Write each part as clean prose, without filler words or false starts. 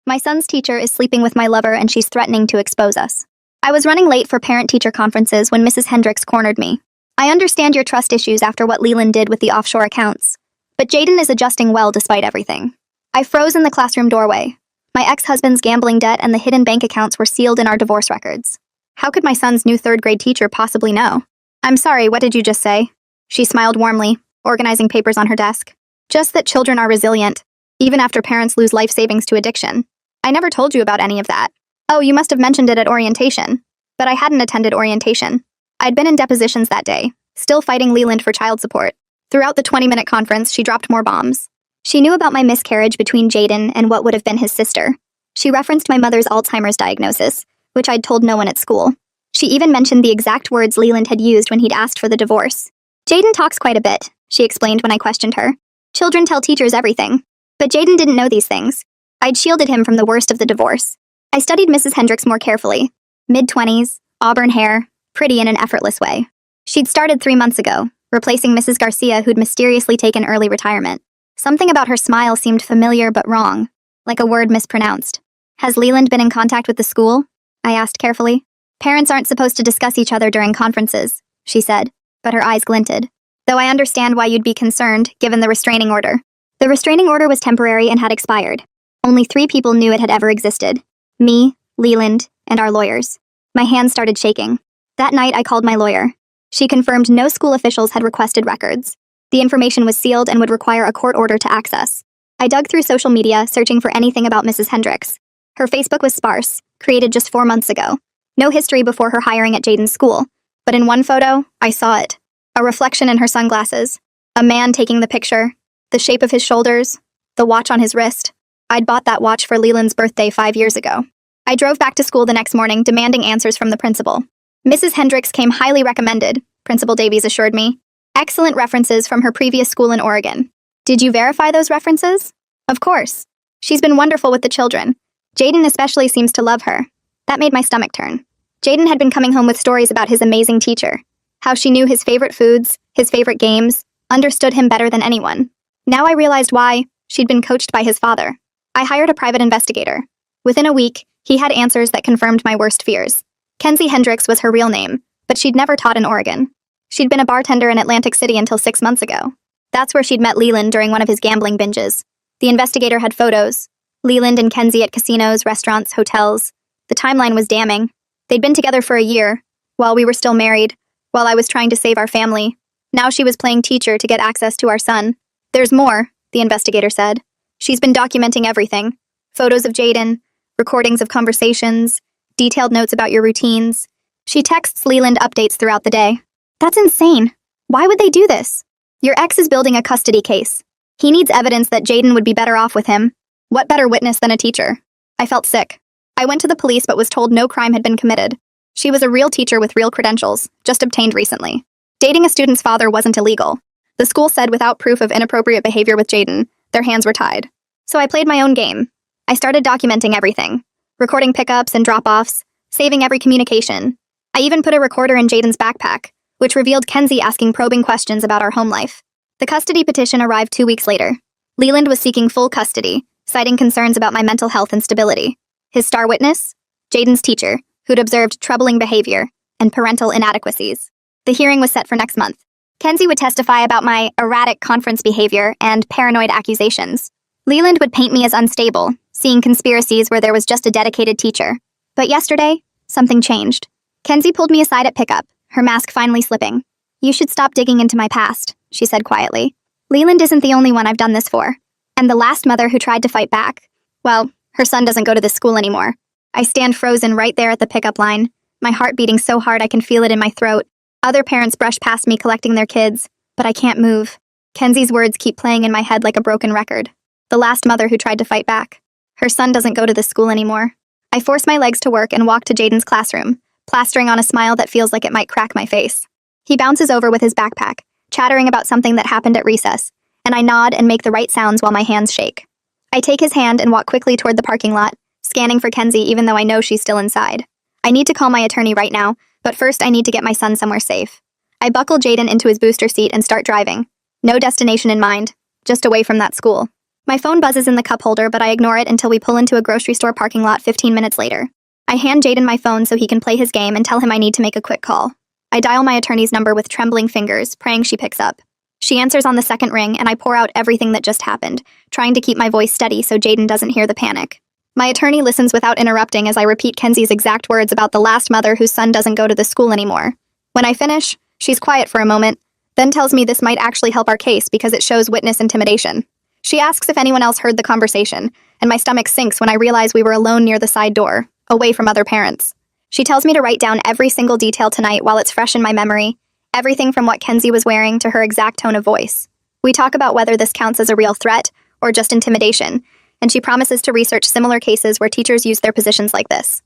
My son's teacher is sleeping with my lover and she's threatening to expose us. I was running late for parent-teacher conferences when Mrs. Hendricks cornered me. I understand your trust issues after what Leland did with the offshore accounts. But Jaden is adjusting well despite everything. I froze in the classroom doorway. My ex-husband's gambling debt and the hidden bank accounts were sealed in our divorce records. How could my son's new third-grade teacher possibly know? I'm sorry, what did you just say? She smiled warmly, organizing papers on her desk. Just that children are resilient, even after parents lose life savings to addiction. I never told you about any of that. Oh, you must have mentioned it at orientation. But I hadn't attended orientation. I'd been in depositions that day, still fighting Leland for child support. Throughout the 20-minute conference, she dropped more bombs. She knew about my miscarriage between Jaden and what would have been his sister. She referenced my mother's Alzheimer's diagnosis, which I'd told no one at school. She even mentioned the exact words Leland had used when he'd asked for the divorce. Jaden talks quite a bit, she explained when I questioned her. Children tell teachers everything. But Jaden didn't know these things. I'd shielded him from the worst of the divorce. I studied Mrs. Hendricks more carefully. Mid-20s, auburn hair, pretty in an effortless way. She'd started 3 months ago, replacing Mrs. Garcia, who'd mysteriously taken early retirement. Something about her smile seemed familiar but wrong, like a word mispronounced. Has Leland been in contact with the school? I asked carefully. Parents aren't supposed to discuss each other during conferences, she said, but her eyes glinted. Though I understand why you'd be concerned, given the restraining order. The restraining order was temporary and had expired. Only 3 people knew it had ever existed. Me, Leland, and our lawyers. My hands started shaking. That night, I called my lawyer. She confirmed no school officials had requested records. The information was sealed and would require a court order to access. I dug through social media, searching for anything about Mrs. Hendricks. Her Facebook was sparse, created just 4 months ago. No history before her hiring at Jaden's school. But in one photo, I saw it. A reflection in her sunglasses. A man taking the picture. The shape of his shoulders. The watch on his wrist. I'd bought that watch for Leland's birthday 5 years ago. I drove back to school the next morning, demanding answers from the principal. Mrs. Hendricks came highly recommended, Principal Davies assured me. Excellent references from her previous school in Oregon. Did you verify those references? Of course. She's been wonderful with the children. Jaden especially seems to love her. That made my stomach turn. Jaden had been coming home with stories about his amazing teacher. How she knew his favorite foods, his favorite games, understood him better than anyone. Now I realized why. She'd been coached by his father. I hired a private investigator. Within a week, he had answers that confirmed my worst fears. Kenzie Hendricks was her real name, but she'd never taught in Oregon. She'd been a bartender in Atlantic City until 6 months ago. That's where she'd met Leland during one of his gambling binges. The investigator had photos. Leland and Kenzie at casinos, restaurants, hotels. The timeline was damning. They'd been together for a year, while we were still married, while I was trying to save our family. Now she was playing teacher to get access to our son. There's more, the investigator said. She's been documenting everything. Photos of Jaden, recordings of conversations, detailed notes about your routines. She texts Leland updates throughout the day. That's insane. Why would they do this? Your ex is building a custody case. He needs evidence that Jaden would be better off with him. What better witness than a teacher? I felt sick. I went to the police but was told no crime had been committed. She was a real teacher with real credentials, just obtained recently. Dating a student's father wasn't illegal. The school said without proof of inappropriate behavior with Jaden, their hands were tied. So I played my own game. I started documenting everything. Recording pickups and drop-offs, saving every communication. I even put a recorder in Jaden's backpack, which revealed Kenzie asking probing questions about our home life. The custody petition arrived 2 weeks later. Leland was seeking full custody, citing concerns about my mental health and stability. His star witness? Jaden's teacher, who'd observed troubling behavior and parental inadequacies. The hearing was set for next month. Kenzie would testify about my erratic conference behavior and paranoid accusations. Leland would paint me as unstable, seeing conspiracies where there was just a dedicated teacher. But yesterday, something changed. Kenzie pulled me aside at pickup, her mask finally slipping. You should stop digging into my past, she said quietly. Leland isn't the only one I've done this for. And the last mother who tried to fight back, well, her son doesn't go to this school anymore. I stand frozen right there at the pickup line, my heart beating so hard I can feel it in my throat. Other parents brush past me collecting their kids, but I can't move. Kenzie's words keep playing in my head like a broken record. The last mother who tried to fight back. Her son doesn't go to this school anymore. I force my legs to work and walk to Jaden's classroom, plastering on a smile that feels like it might crack my face. He bounces over with his backpack, chattering about something that happened at recess, and I nod and make the right sounds while my hands shake. I take his hand and walk quickly toward the parking lot, scanning for Kenzie even though I know she's still inside. I need to call my attorney right now, but first I need to get my son somewhere safe. I buckle Jaden into his booster seat and start driving. No destination in mind, just away from that school. My phone buzzes in the cup holder, but I ignore it until we pull into a grocery store parking lot 15 minutes later. I hand Jaden my phone so he can play his game and tell him I need to make a quick call. I dial my attorney's number with trembling fingers, praying she picks up. She answers on the second ring, and I pour out everything that just happened, trying to keep my voice steady so Jaden doesn't hear the panic. My attorney listens without interrupting as I repeat Kenzie's exact words about the last mother whose son doesn't go to the school anymore. When I finish, she's quiet for a moment, then tells me this might actually help our case because it shows witness intimidation. She asks if anyone else heard the conversation, and my stomach sinks when I realize we were alone near the side door, away from other parents. She tells me to write down every single detail tonight while it's fresh in my memory, everything from what Kenzie was wearing to her exact tone of voice. We talk about whether this counts as a real threat or just intimidation, and she promises to research similar cases where teachers use their positions like this.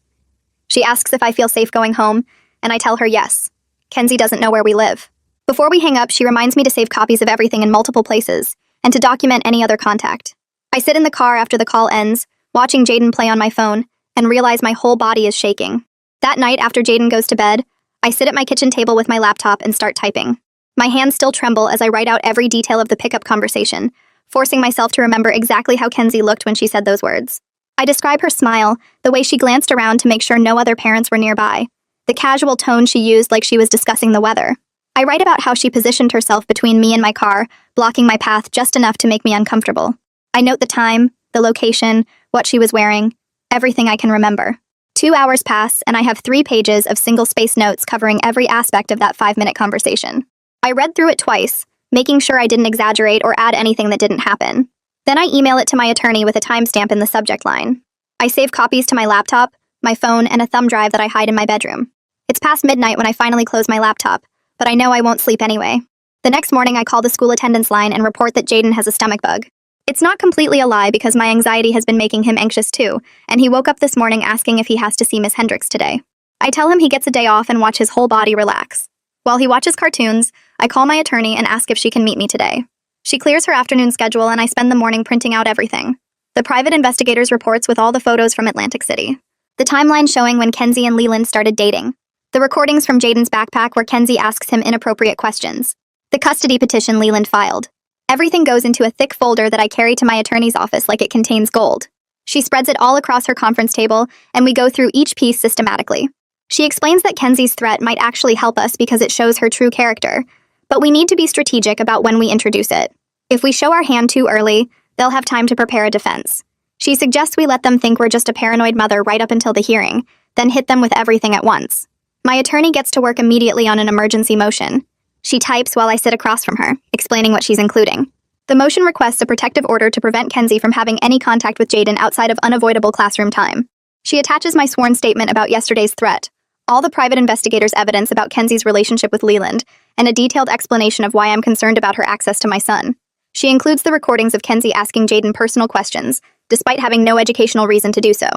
She asks if I feel safe going home, and I tell her yes. Kenzie doesn't know where we live. Before we hang up, she reminds me to save copies of everything in multiple places, and to document any other contact. I sit in the car after the call ends, watching Jaden play on my phone, and realize my whole body is shaking. That night, after Jaden goes to bed, I sit at my kitchen table with my laptop and start typing. My hands still tremble as I write out every detail of the pickup conversation, forcing myself to remember exactly how Kenzie looked when she said those words. I describe her smile, the way she glanced around to make sure no other parents were nearby, the casual tone she used like she was discussing the weather. I write about how she positioned herself between me and my car, blocking my path just enough to make me uncomfortable. I note the time, the location, what she was wearing, everything I can remember. 2 hours pass, and I have 3 pages of single-space notes covering every aspect of that 5-minute conversation. I read through it twice, making sure I didn't exaggerate or add anything that didn't happen. Then I email it to my attorney with a timestamp in the subject line. I save copies to my laptop, my phone, and a thumb drive that I hide in my bedroom. It's past midnight when I finally close my laptop, but I know I won't sleep anyway. The next morning, I call the school attendance line and report that Jaden has a stomach bug. It's not completely a lie because my anxiety has been making him anxious too, and he woke up this morning asking if he has to see Miss Hendricks today. I tell him he gets a day off and watch his whole body relax. While he watches cartoons, I call my attorney and ask if she can meet me today. She clears her afternoon schedule and I spend the morning printing out everything. The private investigator's reports with all the photos from Atlantic City. The timeline showing when Kenzie and Leland started dating. The recordings from Jaden's backpack where Kenzie asks him inappropriate questions. The custody petition Leland filed. Everything goes into a thick folder that I carry to my attorney's office like it contains gold. She spreads it all across her conference table, and we go through each piece systematically. She explains that Kenzie's threat might actually help us because it shows her true character, but we need to be strategic about when we introduce it. If we show our hand too early, they'll have time to prepare a defense. She suggests we let them think we're just a paranoid mother right up until the hearing, then hit them with everything at once. My attorney gets to work immediately on an emergency motion. She types while I sit across from her, explaining what she's including. The motion requests a protective order to prevent Kenzie from having any contact with Jaden outside of unavoidable classroom time. She attaches my sworn statement about yesterday's threat, all the private investigators' evidence about Kenzie's relationship with Leland, and a detailed explanation of why I'm concerned about her access to my son. She includes the recordings of Kenzie asking Jaden personal questions, despite having no educational reason to do so.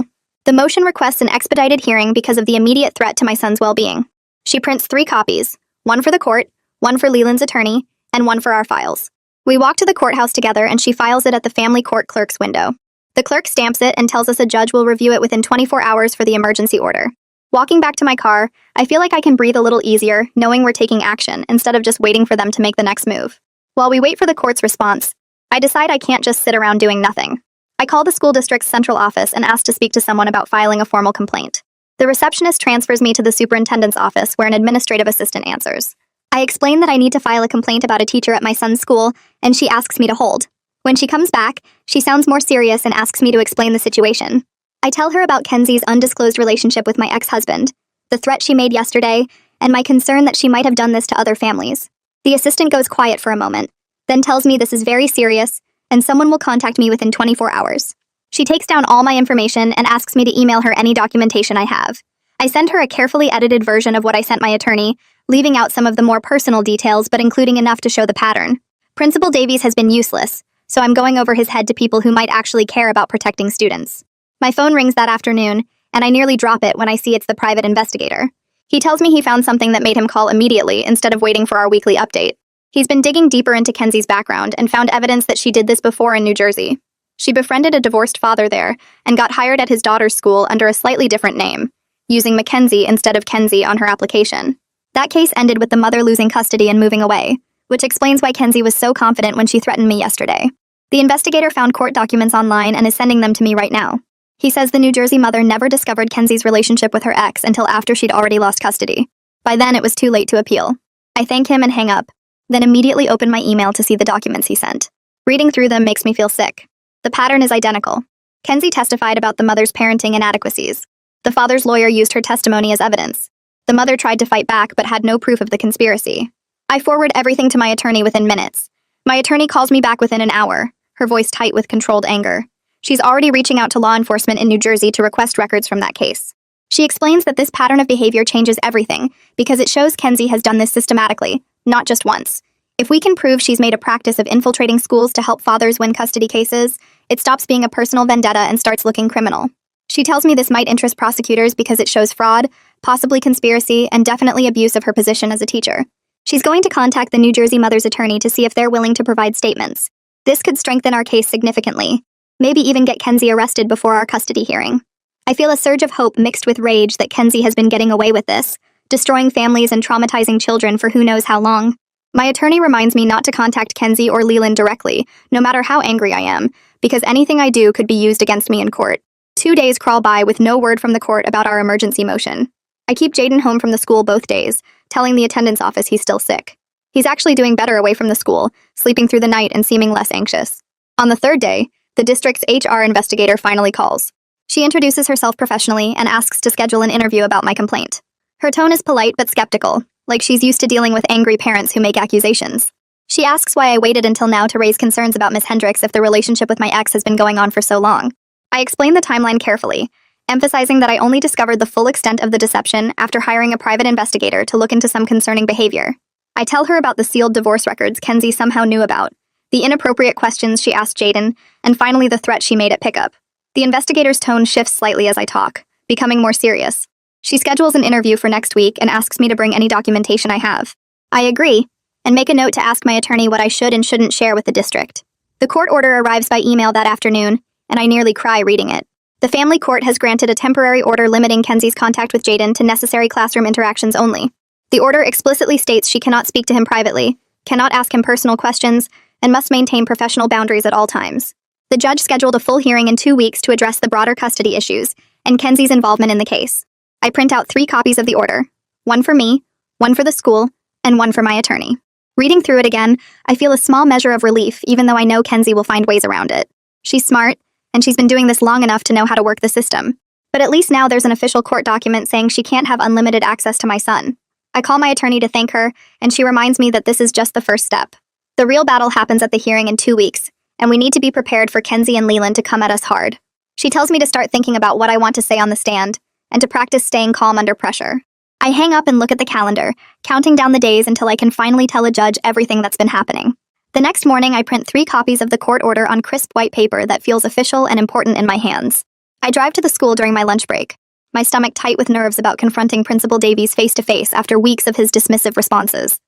The motion requests an expedited hearing because of the immediate threat to my son's well-being. She prints 3 copies, one for the court, one for Leland's attorney, and one for our files. We walk to the courthouse together and she files it at the family court clerk's window. The clerk stamps it and tells us a judge will review it within 24 hours for the emergency order. Walking back to my car, I feel like I can breathe a little easier, knowing we're taking action instead of just waiting for them to make the next move. While we wait for the court's response, I decide I can't just sit around doing nothing. I call the school district's central office and ask to speak to someone about filing a formal complaint. The receptionist transfers me to the superintendent's office where an administrative assistant answers. I explain that I need to file a complaint about a teacher at my son's school, and she asks me to hold. When she comes back, she sounds more serious and asks me to explain the situation. I tell her about Kenzie's undisclosed relationship with my ex-husband, the threat she made yesterday, and my concern that she might have done this to other families. The assistant goes quiet for a moment, then tells me this is very serious, and someone will contact me within 24 hours. She takes down all my information and asks me to email her any documentation I have. I send her a carefully edited version of what I sent my attorney, leaving out some of the more personal details but including enough to show the pattern. Principal Davies has been useless, so I'm going over his head to people who might actually care about protecting students. My phone rings that afternoon, and I nearly drop it when I see it's the private investigator. He tells me he found something that made him call immediately instead of waiting for our weekly update. He's been digging deeper into Kenzie's background and found evidence that she did this before in New Jersey. She befriended a divorced father there and got hired at his daughter's school under a slightly different name, using Mackenzie instead of Kenzie on her application. That case ended with the mother losing custody and moving away, which explains why Kenzie was so confident when she threatened me yesterday. The investigator found court documents online and is sending them to me right now. He says the New Jersey mother never discovered Kenzie's relationship with her ex until after she'd already lost custody. By then, it was too late to appeal. I thank him and hang up, then immediately open my email to see the documents he sent. Reading through them makes me feel sick. The pattern is identical. Kenzie testified about the mother's parenting inadequacies. The father's lawyer used her testimony as evidence. The mother tried to fight back but had no proof of the conspiracy. I forward everything to my attorney within minutes. My attorney calls me back within an hour, her voice tight with controlled anger. She's already reaching out to law enforcement in New Jersey to request records from that case. She explains that this pattern of behavior changes everything because it shows Kenzie has done this systematically, not just once. If we can prove she's made a practice of infiltrating schools to help fathers win custody cases, it stops being a personal vendetta and starts looking criminal. She tells me this might interest prosecutors because it shows fraud, possibly conspiracy, and definitely abuse of her position as a teacher. She's going to contact the New Jersey mother's attorney to see if they're willing to provide statements. This could strengthen our case significantly, maybe even get Kenzie arrested before our custody hearing. I feel a surge of hope mixed with rage that Kenzie has been getting away with this, destroying families and traumatizing children for who knows how long. My attorney reminds me not to contact Kenzie or Leland directly, no matter how angry I am, because anything I do could be used against me in court. 2 days crawl by with no word from the court about our emergency motion. I keep Jaden home from the school both days, telling the attendance office he's still sick. He's actually doing better away from the school, sleeping through the night and seeming less anxious. On the third day, the district's HR investigator finally calls. She introduces herself professionally and asks to schedule an interview about my complaint. Her tone is polite but skeptical, like she's used to dealing with angry parents who make accusations. She asks why I waited until now to raise concerns about Miss Hendricks if the relationship with my ex has been going on for so long. I explain the timeline carefully, emphasizing that I only discovered the full extent of the deception after hiring a private investigator to look into some concerning behavior. I tell her about the sealed divorce records Kenzie somehow knew about, the inappropriate questions she asked Jaden, and finally the threat she made at pickup. The investigator's tone shifts slightly as I talk, becoming more serious. She schedules an interview for next week and asks me to bring any documentation I have. I agree, and make a note to ask my attorney what I should and shouldn't share with the district. The court order arrives by email that afternoon, and I nearly cry reading it. The family court has granted a temporary order limiting Kenzie's contact with Jaden to necessary classroom interactions only. The order explicitly states she cannot speak to him privately, cannot ask him personal questions, and must maintain professional boundaries at all times. The judge scheduled a full hearing in 2 weeks to address the broader custody issues and Kenzie's involvement in the case. I print out 3 copies of the order, one for me, one for the school, and one for my attorney. Reading through it again, I feel a small measure of relief even though I know Kenzie will find ways around it. She's smart, and she's been doing this long enough to know how to work the system. But at least now there's an official court document saying she can't have unlimited access to my son. I call my attorney to thank her, and she reminds me that this is just the first step. The real battle happens at the hearing in 2 weeks, and we need to be prepared for Kenzie and Leland to come at us hard. She tells me to start thinking about what I want to say on the stand, and to practice staying calm under pressure. I hang up and look at the calendar, counting down the days until I can finally tell a judge everything that's been happening. The next morning, I print 3 copies of the court order on crisp white paper that feels official and important in my hands. I drive to the school during my lunch break, my stomach tight with nerves about confronting Principal Davies face-to-face after weeks of his dismissive responses.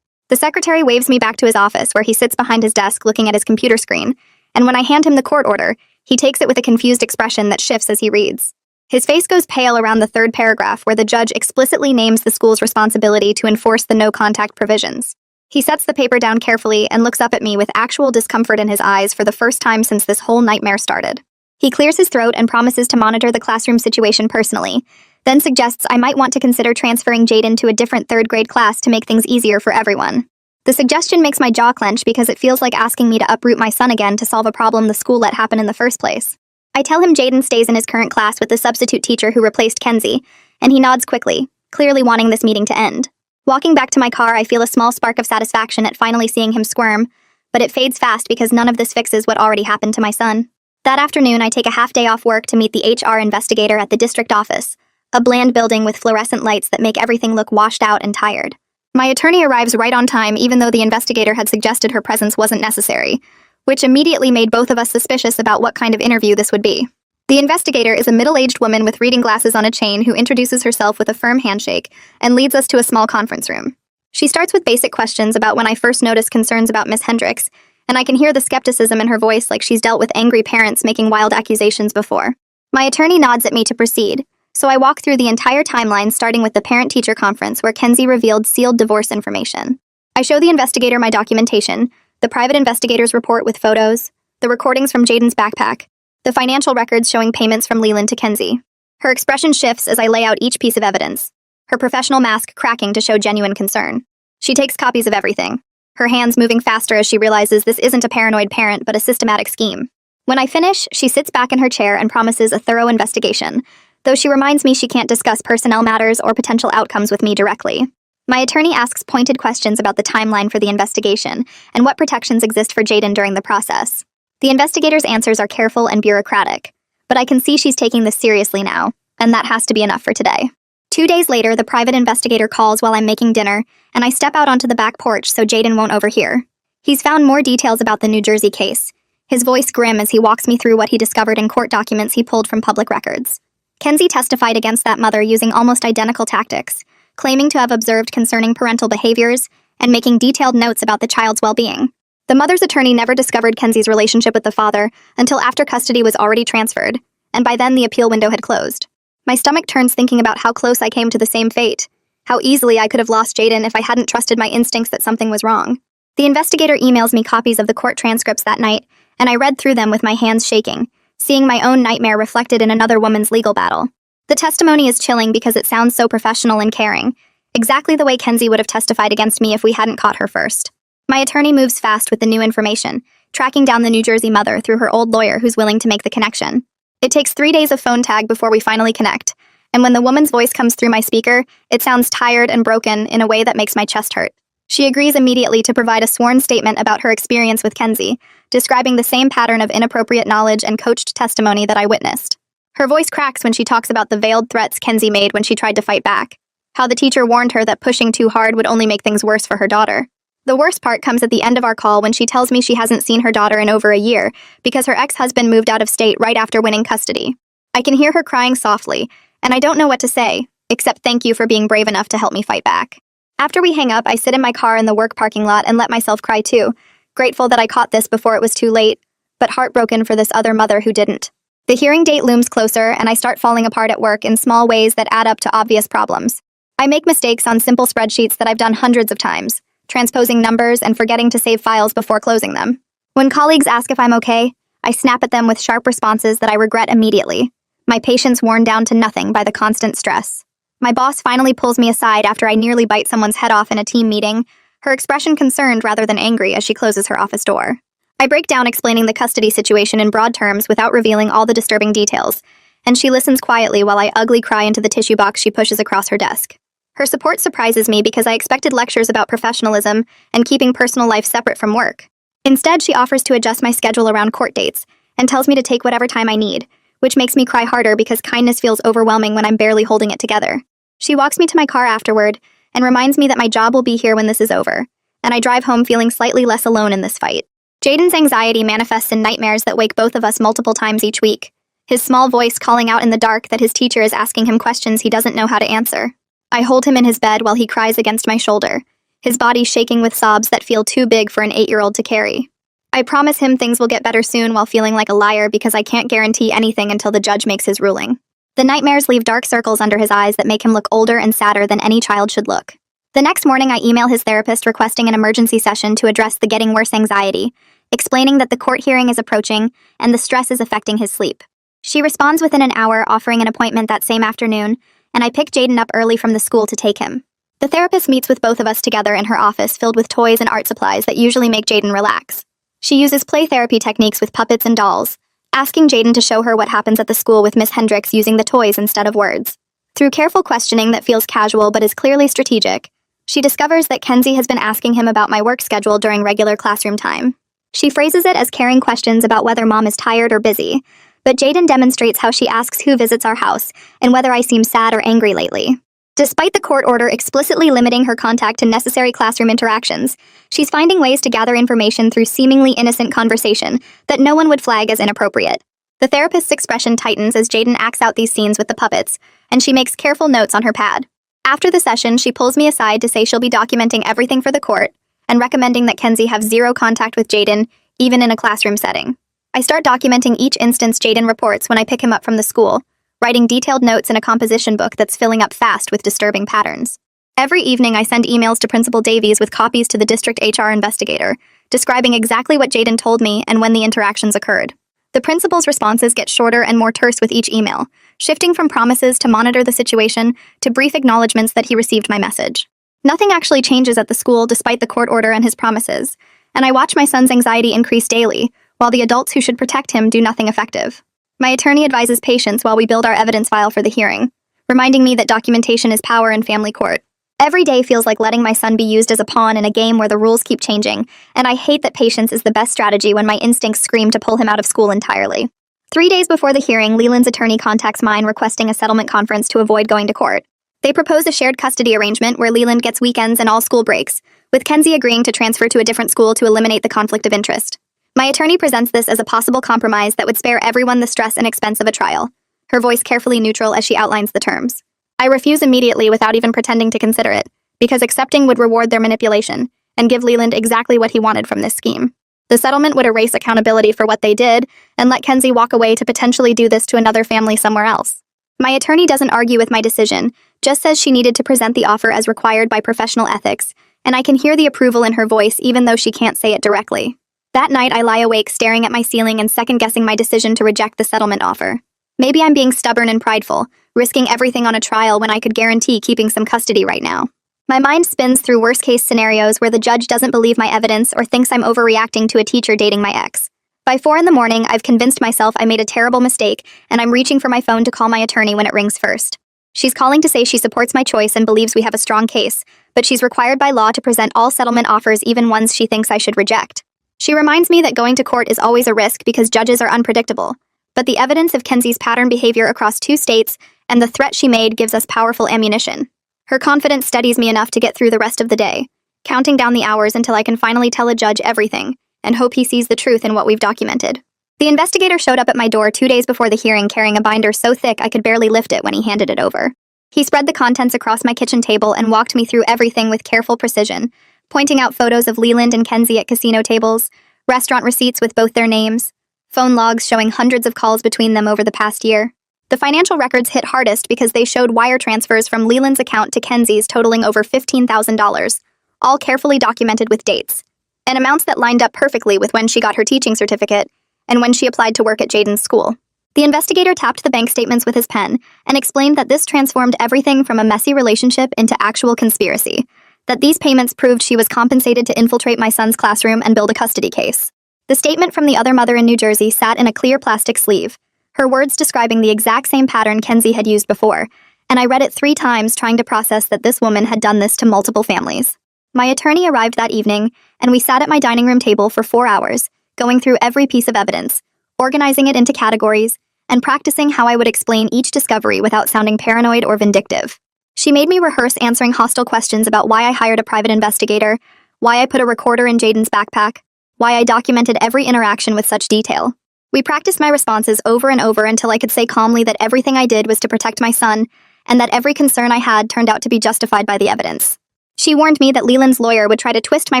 The secretary waves me back to his office where he sits behind his desk looking at his computer screen, and when I hand him the court order, he takes it with a confused expression that shifts as he reads. His face goes pale around the 3rd paragraph where the judge explicitly names the school's responsibility to enforce the no-contact provisions. He sets the paper down carefully and looks up at me with actual discomfort in his eyes for the first time since this whole nightmare started. He clears his throat and promises to monitor the classroom situation personally, then suggests I might want to consider transferring Jaden to a different 3rd grade class to make things easier for everyone. The suggestion makes my jaw clench because it feels like asking me to uproot my son again to solve a problem the school let happen in the first place. I tell him Jaden stays in his current class with the substitute teacher who replaced Kenzie, and he nods quickly, clearly wanting this meeting to end. Walking back to my car, I feel a small spark of satisfaction at finally seeing him squirm, but it fades fast because none of this fixes what already happened to my son. That afternoon, I take a half day off work to meet the HR investigator at the district office, a bland building with fluorescent lights that make everything look washed out and tired. My attorney arrives right on time even though the investigator had suggested her presence wasn't necessary, which immediately made both of us suspicious about what kind of interview this would be. The investigator is a middle-aged woman with reading glasses on a chain who introduces herself with a firm handshake and leads us to a small conference room. She starts with basic questions about when I first noticed concerns about Miss Hendricks, and I can hear the skepticism in her voice like she's dealt with angry parents making wild accusations before. My attorney nods at me to proceed, so I walk through the entire timeline starting with the parent-teacher conference where Kenzie revealed sealed divorce information. I show the investigator my documentation, the private investigator's report with photos, the recordings from Jaden's backpack, the financial records showing payments from Leland to Kenzie. Her expression shifts as I lay out each piece of evidence, her professional mask cracking to show genuine concern. She takes copies of everything, her hands moving faster as she realizes this isn't a paranoid parent but a systematic scheme. When I finish, she sits back in her chair and promises a thorough investigation, though she reminds me she can't discuss personnel matters or potential outcomes with me directly. My attorney asks pointed questions about the timeline for the investigation and what protections exist for Jaden during the process. The investigator's answers are careful and bureaucratic, but I can see she's taking this seriously now, and that has to be enough for today. 2 days later, the private investigator calls while I'm making dinner, and I step out onto the back porch so Jaden won't overhear. He's found more details about the New Jersey case, his voice grim as he walks me through what he discovered in court documents he pulled from public records. Kenzie testified against that mother using almost identical tactics, claiming to have observed concerning parental behaviors and making detailed notes about the child's well-being. The mother's attorney never discovered Kenzie's relationship with the father until after custody was already transferred, and by then the appeal window had closed. My stomach turns thinking about how close I came to the same fate, how easily I could have lost Jaden if I hadn't trusted my instincts that something was wrong. The investigator emails me copies of the court transcripts that night, and I read through them with my hands shaking, seeing my own nightmare reflected in another woman's legal battle. The testimony is chilling because it sounds so professional and caring, exactly the way Kenzie would have testified against me if we hadn't caught her first. My attorney moves fast with the new information, tracking down the New Jersey mother through her old lawyer who's willing to make the connection. It takes 3 days of phone tag before we finally connect, and when the woman's voice comes through my speaker, it sounds tired and broken in a way that makes my chest hurt. She agrees immediately to provide a sworn statement about her experience with Kenzie, describing the same pattern of inappropriate knowledge and coached testimony that I witnessed. Her voice cracks when she talks about the veiled threats Kenzie made when she tried to fight back, how the teacher warned her that pushing too hard would only make things worse for her daughter. The worst part comes at the end of our call when she tells me she hasn't seen her daughter in over a year because her ex-husband moved out of state right after winning custody. I can hear her crying softly, and I don't know what to say, except thank you for being brave enough to help me fight back. After we hang up, I sit in my car in the work parking lot and let myself cry too, grateful that I caught this before it was too late, but heartbroken for this other mother who didn't. The hearing date looms closer, and I start falling apart at work in small ways that add up to obvious problems. I make mistakes on simple spreadsheets that I've done hundreds of times, transposing numbers and forgetting to save files before closing them. When colleagues ask if I'm okay, I snap at them with sharp responses that I regret immediately, my patience worn down to nothing by the constant stress. My boss finally pulls me aside after I nearly bite someone's head off in a team meeting, her expression concerned rather than angry as she closes her office door. I break down explaining the custody situation in broad terms without revealing all the disturbing details, and she listens quietly while I ugly cry into the tissue box she pushes across her desk. Her support surprises me because I expected lectures about professionalism and keeping personal life separate from work. Instead, she offers to adjust my schedule around court dates and tells me to take whatever time I need, which makes me cry harder because kindness feels overwhelming when I'm barely holding it together. She walks me to my car afterward and reminds me that my job will be here when this is over, and I drive home feeling slightly less alone in this fight. Jaden's anxiety manifests in nightmares that wake both of us multiple times each week, his small voice calling out in the dark that his teacher is asking him questions he doesn't know how to answer. I hold him in his bed while he cries against my shoulder, his body shaking with sobs that feel too big for an 8-year-old to carry. I promise him things will get better soon while feeling like a liar because I can't guarantee anything until the judge makes his ruling. The nightmares leave dark circles under his eyes that make him look older and sadder than any child should look. The next morning, I email his therapist requesting an emergency session to address the getting worse anxiety, explaining that the court hearing is approaching and the stress is affecting his sleep. She responds within an hour, offering an appointment that same afternoon, and I pick Jaden up early from the school to take him. The therapist meets with both of us together in her office filled with toys and art supplies that usually make Jaden relax. She uses play therapy techniques with puppets and dolls, asking Jaden to show her what happens at the school with Miss Hendricks using the toys instead of words. Through careful questioning that feels casual but is clearly strategic, she discovers that Kenzie has been asking him about my work schedule during regular classroom time. She phrases it as caring questions about whether mom is tired or busy, but Jaden demonstrates how she asks who visits our house and whether I seem sad or angry lately. Despite the court order explicitly limiting her contact to necessary classroom interactions, she's finding ways to gather information through seemingly innocent conversation that no one would flag as inappropriate. The therapist's expression tightens as Jaden acts out these scenes with the puppets, and she makes careful notes on her pad. After the session, she pulls me aside to say she'll be documenting everything for the court and recommending that Kenzie have zero contact with Jaden, even in a classroom setting. I start documenting each instance Jaden reports when I pick him up from the school, writing detailed notes in a composition book that's filling up fast with disturbing patterns. Every evening, I send emails to Principal Davies with copies to the district HR investigator, describing exactly what Jaden told me and when the interactions occurred. The principal's responses get shorter and more terse with each email, shifting from promises to monitor the situation to brief acknowledgments that he received my message. Nothing actually changes at the school despite the court order and his promises, and I watch my son's anxiety increase daily, while the adults who should protect him do nothing effective. My attorney advises patience while we build our evidence file for the hearing, reminding me that documentation is power in family court. Every day feels like letting my son be used as a pawn in a game where the rules keep changing, and I hate that patience is the best strategy when my instincts scream to pull him out of school entirely. 3 days before the hearing, Leland's attorney contacts mine requesting a settlement conference to avoid going to court. They propose a shared custody arrangement where Leland gets weekends and all school breaks, with Kenzie agreeing to transfer to a different school to eliminate the conflict of interest. My attorney presents this as a possible compromise that would spare everyone the stress and expense of a trial, her voice carefully neutral as she outlines the terms. I refuse immediately without even pretending to consider it, because accepting would reward their manipulation and give Leland exactly what he wanted from this scheme. The settlement would erase accountability for what they did and let Kenzie walk away to potentially do this to another family somewhere else. My attorney doesn't argue with my decision, just says she needed to present the offer as required by professional ethics, and I can hear the approval in her voice even though she can't say it directly. That night, I lie awake staring at my ceiling and second-guessing my decision to reject the settlement offer. Maybe I'm being stubborn and prideful, risking everything on a trial when I could guarantee keeping some custody right now. My mind spins through worst-case scenarios where the judge doesn't believe my evidence or thinks I'm overreacting to a teacher dating my ex. By 4 a.m, I've convinced myself I made a terrible mistake, and I'm reaching for my phone to call my attorney when it rings first. She's calling to say she supports my choice and believes we have a strong case, but she's required by law to present all settlement offers, even ones she thinks I should reject. She reminds me that going to court is always a risk because judges are unpredictable, but the evidence of Kenzie's pattern behavior across 2 states and the threat she made gives us powerful ammunition. Her confidence steadies me enough to get through the rest of the day, counting down the hours until I can finally tell a judge everything and hope he sees the truth in what we've documented. The investigator showed up at my door 2 days before the hearing carrying a binder so thick I could barely lift it when he handed it over. He spread the contents across my kitchen table and walked me through everything with careful precision, pointing out photos of Leland and Kenzie at casino tables, restaurant receipts with both their names, phone logs showing hundreds of calls between them over the past year. The financial records hit hardest because they showed wire transfers from Leland's account to Kenzie's totaling over $15,000, all carefully documented with dates, and amounts that lined up perfectly with when she got her teaching certificate and when she applied to work at Jaden's school. The investigator tapped the bank statements with his pen and explained that this transformed everything from a messy relationship into actual conspiracy, that these payments proved she was compensated to infiltrate my son's classroom and build a custody case. The statement from the other mother in New Jersey sat in a clear plastic sleeve, her words describing the exact same pattern Kenzie had used before, and I read it 3 times trying to process that this woman had done this to multiple families. My attorney arrived that evening, and we sat at my dining room table for 4 hours, going through every piece of evidence, organizing it into categories, and practicing how I would explain each discovery without sounding paranoid or vindictive. She made me rehearse answering hostile questions about why I hired a private investigator, why I put a recorder in Jaden's backpack, why I documented every interaction with such detail. We practiced my responses over and over until I could say calmly that everything I did was to protect my son, and that every concern I had turned out to be justified by the evidence. She warned me that Leland's lawyer would try to twist my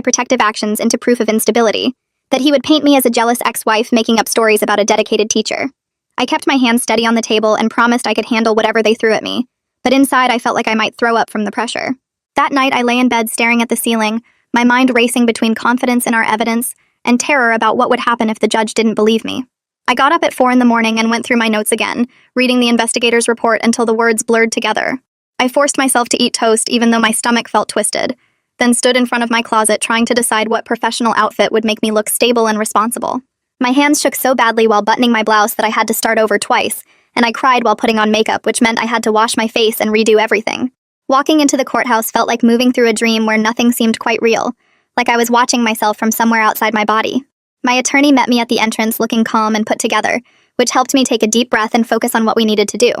protective actions into proof of instability, that he would paint me as a jealous ex-wife making up stories about a dedicated teacher. I kept my hands steady on the table and promised I could handle whatever they threw at me, but inside I felt like I might throw up from the pressure. That night I lay in bed staring at the ceiling, my mind racing between confidence in our evidence and terror about what would happen if the judge didn't believe me. I got up at 4 a.m. and went through my notes again, reading the investigator's report until the words blurred together. I forced myself to eat toast even though my stomach felt twisted, then stood in front of my closet trying to decide what professional outfit would make me look stable and responsible. My hands shook so badly while buttoning my blouse that I had to start over twice, and I cried while putting on makeup, which meant I had to wash my face and redo everything. Walking into the courthouse felt like moving through a dream where nothing seemed quite real, like I was watching myself from somewhere outside my body. My attorney met me at the entrance looking calm and put together, which helped me take a deep breath and focus on what we needed to do.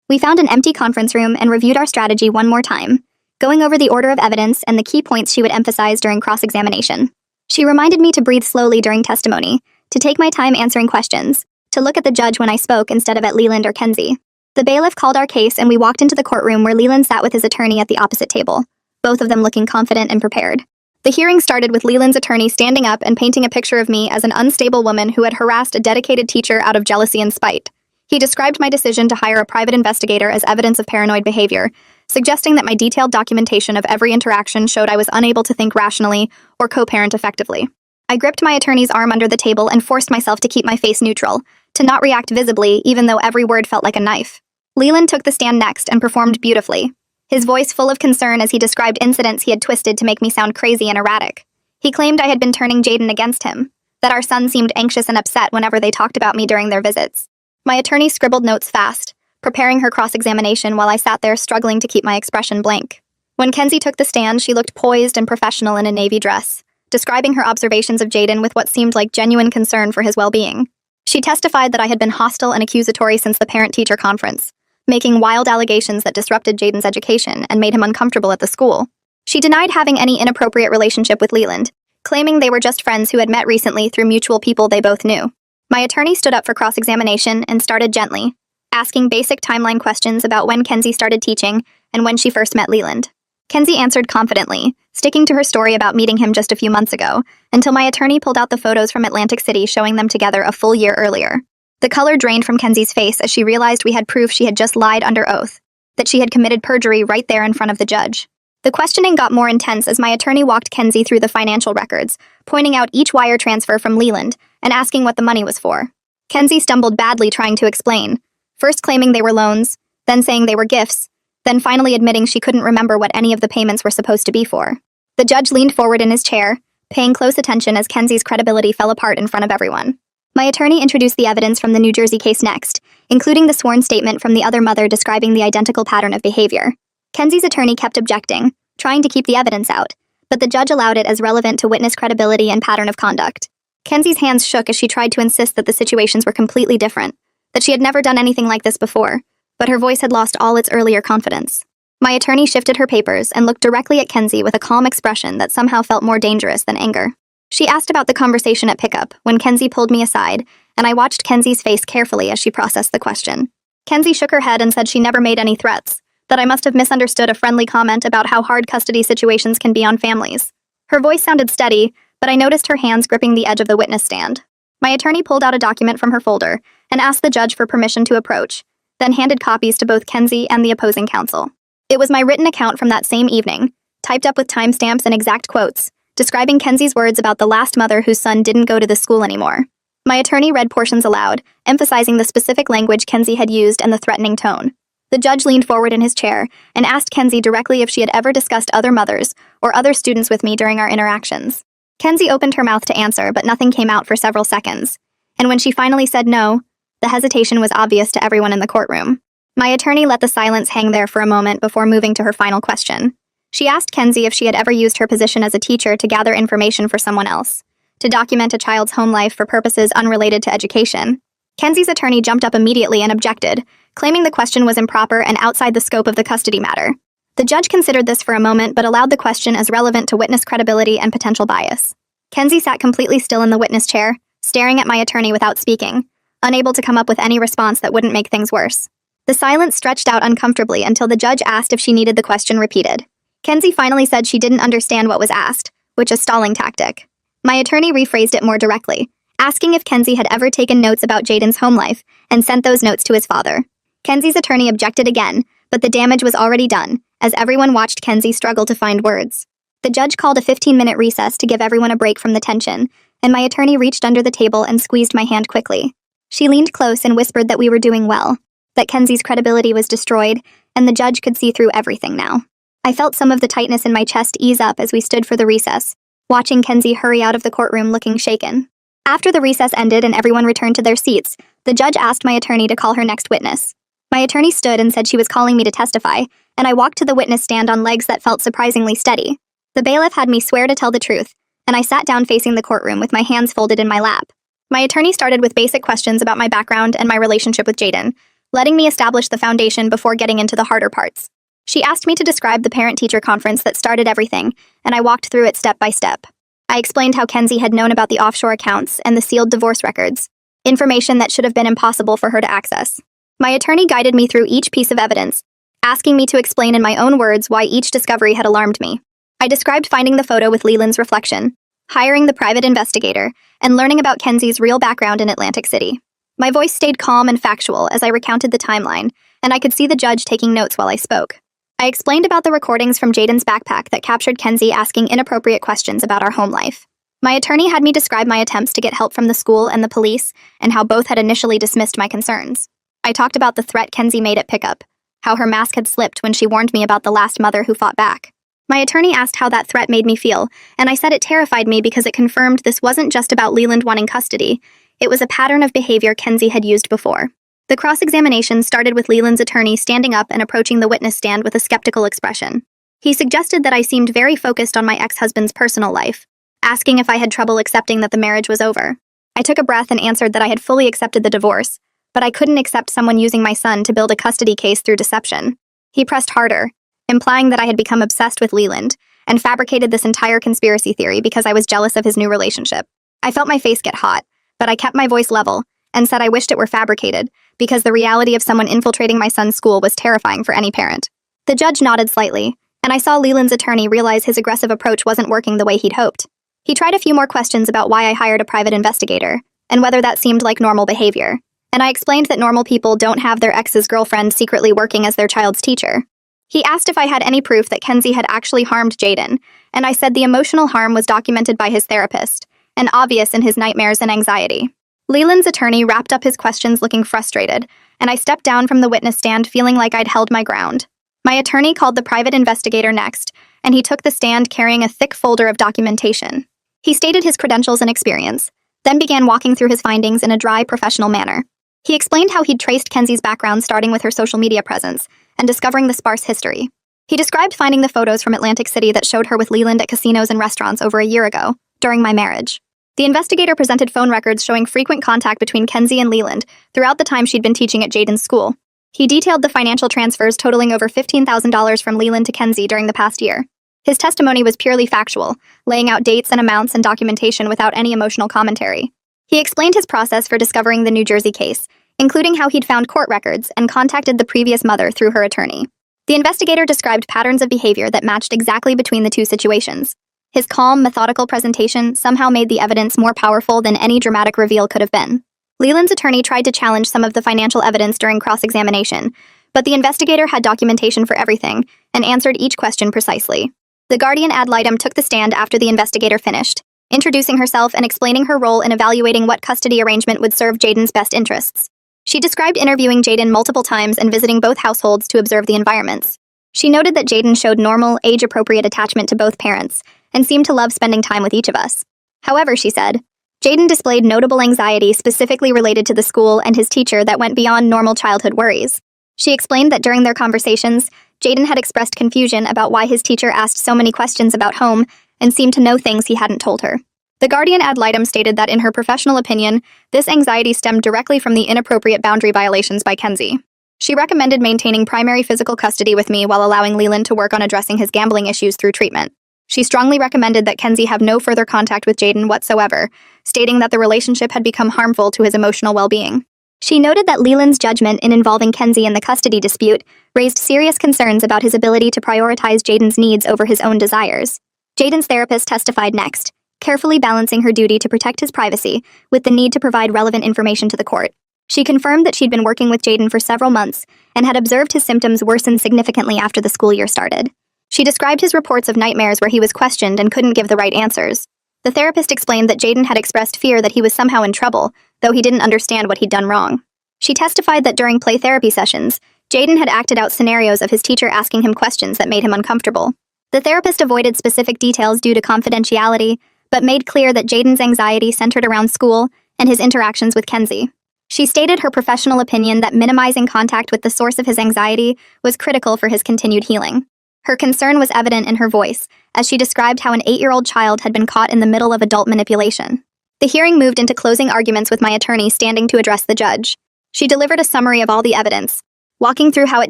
We found an empty conference room and reviewed our strategy one more time, going over the order of evidence and the key points she would emphasize during cross-examination. She reminded me to breathe slowly during testimony, to take my time answering questions, to look at the judge when I spoke instead of at Leland or Kenzie. The bailiff called our case and we walked into the courtroom where Leland sat with his attorney at the opposite table, both of them looking confident and prepared. The hearing started with Leland's attorney standing up and painting a picture of me as an unstable woman who had harassed a dedicated teacher out of jealousy and spite. He described my decision to hire a private investigator as evidence of paranoid behavior, suggesting that my detailed documentation of every interaction showed I was unable to think rationally or co-parent effectively. I gripped my attorney's arm under the table and forced myself to keep my face neutral, to not react visibly even though every word felt like a knife. Leland took the stand next and performed beautifully, his voice full of concern as he described incidents he had twisted to make me sound crazy and erratic. He claimed I had been turning Jaden against him, that our son seemed anxious and upset whenever they talked about me during their visits. My attorney scribbled notes fast, preparing her cross-examination while I sat there struggling to keep my expression blank. When Kenzie took the stand, she looked poised and professional in a navy dress, describing her observations of Jaden with what seemed like genuine concern for his well-being. She testified that I had been hostile and accusatory since the parent-teacher conference, making wild allegations that disrupted Jaden's education and made him uncomfortable at the school. She denied having any inappropriate relationship with Leland, claiming they were just friends who had met recently through mutual people they both knew. My attorney stood up for cross-examination and started gently, asking basic timeline questions about when Kenzie started teaching and when she first met Leland. Kenzie answered confidently, sticking to her story about meeting him just a few months ago, until my attorney pulled out the photos from Atlantic City showing them together a full year earlier. The color drained from Kenzie's face as she realized we had proof she had just lied under oath, that she had committed perjury right there in front of the judge. The questioning got more intense as my attorney walked Kenzie through the financial records, pointing out each wire transfer from Leland and asking what the money was for. Kenzie stumbled badly trying to explain, first claiming they were loans, then saying they were gifts, then finally admitting she couldn't remember what any of the payments were supposed to be for. The judge leaned forward in his chair, paying close attention as Kenzie's credibility fell apart in front of everyone. My attorney introduced the evidence from the New Jersey case next, including the sworn statement from the other mother describing the identical pattern of behavior. Kenzie's attorney kept objecting, trying to keep the evidence out, but the judge allowed it as relevant to witness credibility and pattern of conduct. Kenzie's hands shook as she tried to insist that the situations were completely different, that she had never done anything like this before, but her voice had lost all its earlier confidence. My attorney shifted her papers and looked directly at Kenzie with a calm expression that somehow felt more dangerous than anger. She asked about the conversation at pickup when Kenzie pulled me aside, and I watched Kenzie's face carefully as she processed the question. Kenzie shook her head and said she never made any threats, that I must have misunderstood a friendly comment about how hard custody situations can be on families. Her voice sounded steady, but I noticed her hands gripping the edge of the witness stand. My attorney pulled out a document from her folder and asked the judge for permission to approach, then handed copies to both Kenzie and the opposing counsel. It was my written account from that same evening, typed up with timestamps and exact quotes, describing Kenzie's words about the last mother whose son didn't go to the school anymore. My attorney read portions aloud, emphasizing the specific language Kenzie had used and the threatening tone. The judge leaned forward in his chair and asked Kenzie directly if she had ever discussed other mothers or other students with me during our interactions. Kenzie opened her mouth to answer, but nothing came out for several seconds. And when she finally said no, the hesitation was obvious to everyone in the courtroom. My attorney let the silence hang there for a moment before moving to her final question. She asked Kenzie if she had ever used her position as a teacher to gather information for someone else, to document a child's home life for purposes unrelated to education. Kenzie's attorney jumped up immediately and objected, claiming the question was improper and outside the scope of the custody matter. The judge considered this for a moment but allowed the question as relevant to witness credibility and potential bias. Kenzie sat completely still in the witness chair, staring at my attorney without speaking, unable to come up with any response that wouldn't make things worse. The silence stretched out uncomfortably until the judge asked if she needed the question repeated. Kenzie finally said she didn't understand what was asked, which is a stalling tactic. My attorney rephrased it more directly, asking if Kenzie had ever taken notes about Jaden's home life and sent those notes to his father. Kenzie's attorney objected again, but the damage was already done, as everyone watched Kenzie struggle to find words. The judge called a 15-minute recess to give everyone a break from the tension, and my attorney reached under the table and squeezed my hand quickly. She leaned close and whispered that we were doing well, that Kenzie's credibility was destroyed, and the judge could see through everything now. I felt some of the tightness in my chest ease up as we stood for the recess, watching Kenzie hurry out of the courtroom looking shaken. After the recess ended and everyone returned to their seats, the judge asked my attorney to call her next witness. My attorney stood and said she was calling me to testify, and I walked to the witness stand on legs that felt surprisingly steady. The bailiff had me swear to tell the truth, and I sat down facing the courtroom with my hands folded in my lap. My attorney started with basic questions about my background and my relationship with Jaden, letting me establish the foundation before getting into the harder parts. She asked me to describe the parent-teacher conference that started everything, and I walked through it step by step. I explained how Kenzie had known about the offshore accounts and the sealed divorce records, information that should have been impossible for her to access. My attorney guided me through each piece of evidence, asking me to explain in my own words why each discovery had alarmed me. I described finding the photo with Leland's reflection, hiring the private investigator, and learning about Kenzie's real background in Atlantic City. My voice stayed calm and factual as I recounted the timeline, and I could see the judge taking notes while I spoke. I explained about the recordings from Jaden's backpack that captured Kenzie asking inappropriate questions about our home life. My attorney had me describe my attempts to get help from the school and the police, and how both had initially dismissed my concerns. I talked about the threat Kenzie made at pickup, how her mask had slipped when she warned me about the last mother who fought back. My attorney asked how that threat made me feel, and I said it terrified me because it confirmed this wasn't just about Leland wanting custody, it was a pattern of behavior Kenzie had used before. The cross-examination started with Leland's attorney standing up and approaching the witness stand with a skeptical expression. He suggested that I seemed very focused on my ex-husband's personal life, asking if I had trouble accepting that the marriage was over. I took a breath and answered that I had fully accepted the divorce, but I couldn't accept someone using my son to build a custody case through deception. He pressed harder, implying that I had become obsessed with Leland and fabricated this entire conspiracy theory because I was jealous of his new relationship. I felt my face get hot, but I kept my voice level and said I wished it were fabricated because the reality of someone infiltrating my son's school was terrifying for any parent. The judge nodded slightly, and I saw Leland's attorney realize his aggressive approach wasn't working the way he'd hoped. He tried a few more questions about why I hired a private investigator and whether that seemed like normal behavior, and I explained that normal people don't have their ex's girlfriend secretly working as their child's teacher. He asked if I had any proof that Kenzie had actually harmed Jaden, and I said the emotional harm was documented by his therapist and obvious in his nightmares and anxiety. Leland's attorney wrapped up his questions looking frustrated, and I stepped down from the witness stand feeling like I'd held my ground. My attorney called the private investigator next, and he took the stand carrying a thick folder of documentation. He stated his credentials and experience, then began walking through his findings in a dry, professional manner. He explained how he'd traced Kenzie's background starting with her social media presence and discovering the sparse history. He described finding the photos from Atlantic City that showed her with Leland at casinos and restaurants over a year ago, during my marriage. The investigator presented phone records showing frequent contact between Kenzie and Leland throughout the time she'd been teaching at Jaden's school. He detailed the financial transfers totaling over $15,000 from Leland to Kenzie during the past year. His testimony was purely factual, laying out dates and amounts and documentation without any emotional commentary. He explained his process for discovering the New Jersey case, including how he'd found court records and contacted the previous mother through her attorney. The investigator described patterns of behavior that matched exactly between the two situations. His calm, methodical presentation somehow made the evidence more powerful than any dramatic reveal could have been. Leland's attorney tried to challenge some of the financial evidence during cross-examination, but the investigator had documentation for everything and answered each question precisely. The guardian ad litem took the stand after the investigator finished, introducing herself and explaining her role in evaluating what custody arrangement would serve Jaden's best interests. She described interviewing Jaden multiple times and visiting both households to observe the environments. She noted that Jaden showed normal, age-appropriate attachment to both parents and seemed to love spending time with each of us. However, she said, Jaden displayed notable anxiety specifically related to the school and his teacher that went beyond normal childhood worries. She explained that during their conversations, Jaden had expressed confusion about why his teacher asked so many questions about home and seemed to know things he hadn't told her. The guardian ad litem stated that in her professional opinion, this anxiety stemmed directly from the inappropriate boundary violations by Kenzie. She recommended maintaining primary physical custody with me while allowing Leland to work on addressing his gambling issues through treatment. She strongly recommended that Kenzie have no further contact with Jaden whatsoever, stating that the relationship had become harmful to his emotional well-being. She noted that Leland's judgment in involving Kenzie in the custody dispute raised serious concerns about his ability to prioritize Jaden's needs over his own desires. Jaden's therapist testified next, carefully balancing her duty to protect his privacy with the need to provide relevant information to the court. She confirmed that she'd been working with Jaden for several months and had observed his symptoms worsen significantly after the school year started. She described his reports of nightmares where he was questioned and couldn't give the right answers. The therapist explained that Jaden had expressed fear that he was somehow in trouble, though he didn't understand what he'd done wrong. She testified that during play therapy sessions, Jaden had acted out scenarios of his teacher asking him questions that made him uncomfortable. The therapist avoided specific details due to confidentiality, but made clear that Jaden's anxiety centered around school and his interactions with Kenzie. She stated her professional opinion that minimizing contact with the source of his anxiety was critical for his continued healing. Her concern was evident in her voice, as she described how an 8-year-old child had been caught in the middle of adult manipulation. The hearing moved into closing arguments with my attorney standing to address the judge. She delivered a summary of all the evidence, walking through how it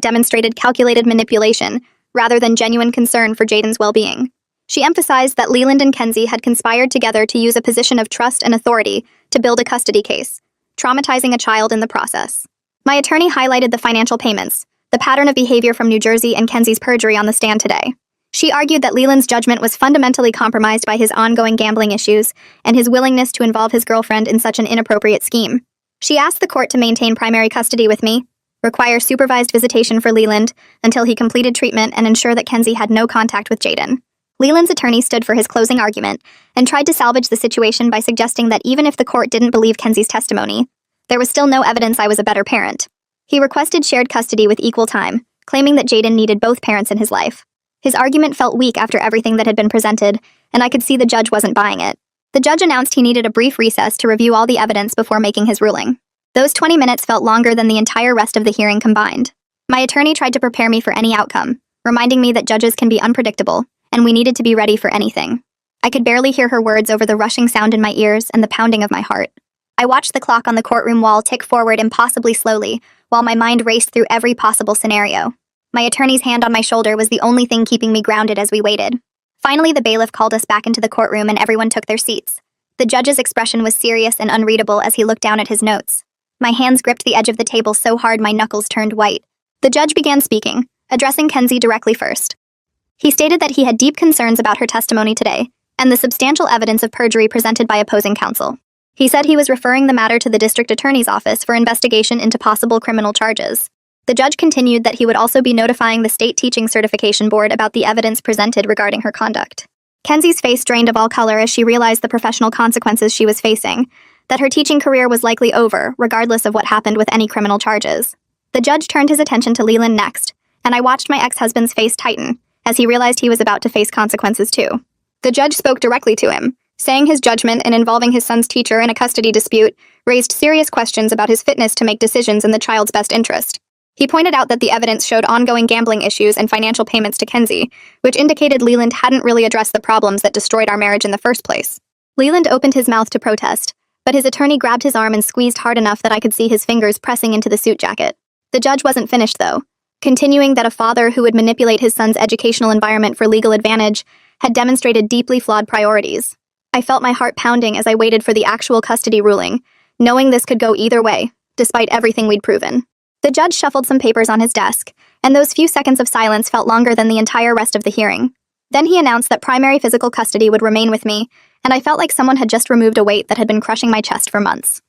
demonstrated calculated manipulation rather than genuine concern for Jaden's well-being. She emphasized that Leland and Kenzie had conspired together to use a position of trust and authority to build a custody case, traumatizing a child in the process. My attorney highlighted the financial payments, the pattern of behavior from New Jersey and Kenzie's perjury on the stand today. She argued that Leland's judgment was fundamentally compromised by his ongoing gambling issues and his willingness to involve his girlfriend in such an inappropriate scheme. She asked the court to maintain primary custody with me, require supervised visitation for Leland until he completed treatment, and ensure that Kenzie had no contact with Jaden. Leland's attorney stood for his closing argument and tried to salvage the situation by suggesting that even if the court didn't believe Kenzie's testimony, there was still no evidence I was a better parent. He requested shared custody with equal time, claiming that Jaden needed both parents in his life. His argument felt weak after everything that had been presented, and I could see the judge wasn't buying it. The judge announced he needed a brief recess to review all the evidence before making his ruling. Those 20 minutes felt longer than the entire rest of the hearing combined. My attorney tried to prepare me for any outcome, reminding me that judges can be unpredictable, and we needed to be ready for anything. I could barely hear her words over the rushing sound in my ears and the pounding of my heart. I watched the clock on the courtroom wall tick forward impossibly slowly, while my mind raced through every possible scenario. My attorney's hand on my shoulder was the only thing keeping me grounded as we waited. Finally, the bailiff called us back into the courtroom and everyone took their seats. The judge's expression was serious and unreadable as he looked down at his notes. My hands gripped the edge of the table so hard my knuckles turned white. The judge began speaking, addressing Kenzie directly first. He stated that he had deep concerns about her testimony today, and the substantial evidence of perjury presented by opposing counsel. He said he was referring the matter to the district attorney's office for investigation into possible criminal charges. The judge continued that he would also be notifying the state teaching certification board about the evidence presented regarding her conduct. Kenzie's face drained of all color as she realized the professional consequences she was facing, that her teaching career was likely over, regardless of what happened with any criminal charges. The judge turned his attention to Leland next, and I watched my ex-husband's face tighten, as he realized he was about to face consequences too. The judge spoke directly to him, saying his judgment in involving his son's teacher in a custody dispute raised serious questions about his fitness to make decisions in the child's best interest. He pointed out that the evidence showed ongoing gambling issues and financial payments to Kenzie, which indicated Leland hadn't really addressed the problems that destroyed our marriage in the first place. Leland opened his mouth to protest, but his attorney grabbed his arm and squeezed hard enough that I could see his fingers pressing into the suit jacket. The judge wasn't finished, though, continuing that a father who would manipulate his son's educational environment for legal advantage had demonstrated deeply flawed priorities. I felt my heart pounding as I waited for the actual custody ruling, knowing this could go either way, despite everything we'd proven. The judge shuffled some papers on his desk, and those few seconds of silence felt longer than the entire rest of the hearing. Then he announced that primary physical custody would remain with me, and I felt like someone had just removed a weight that had been crushing my chest for months.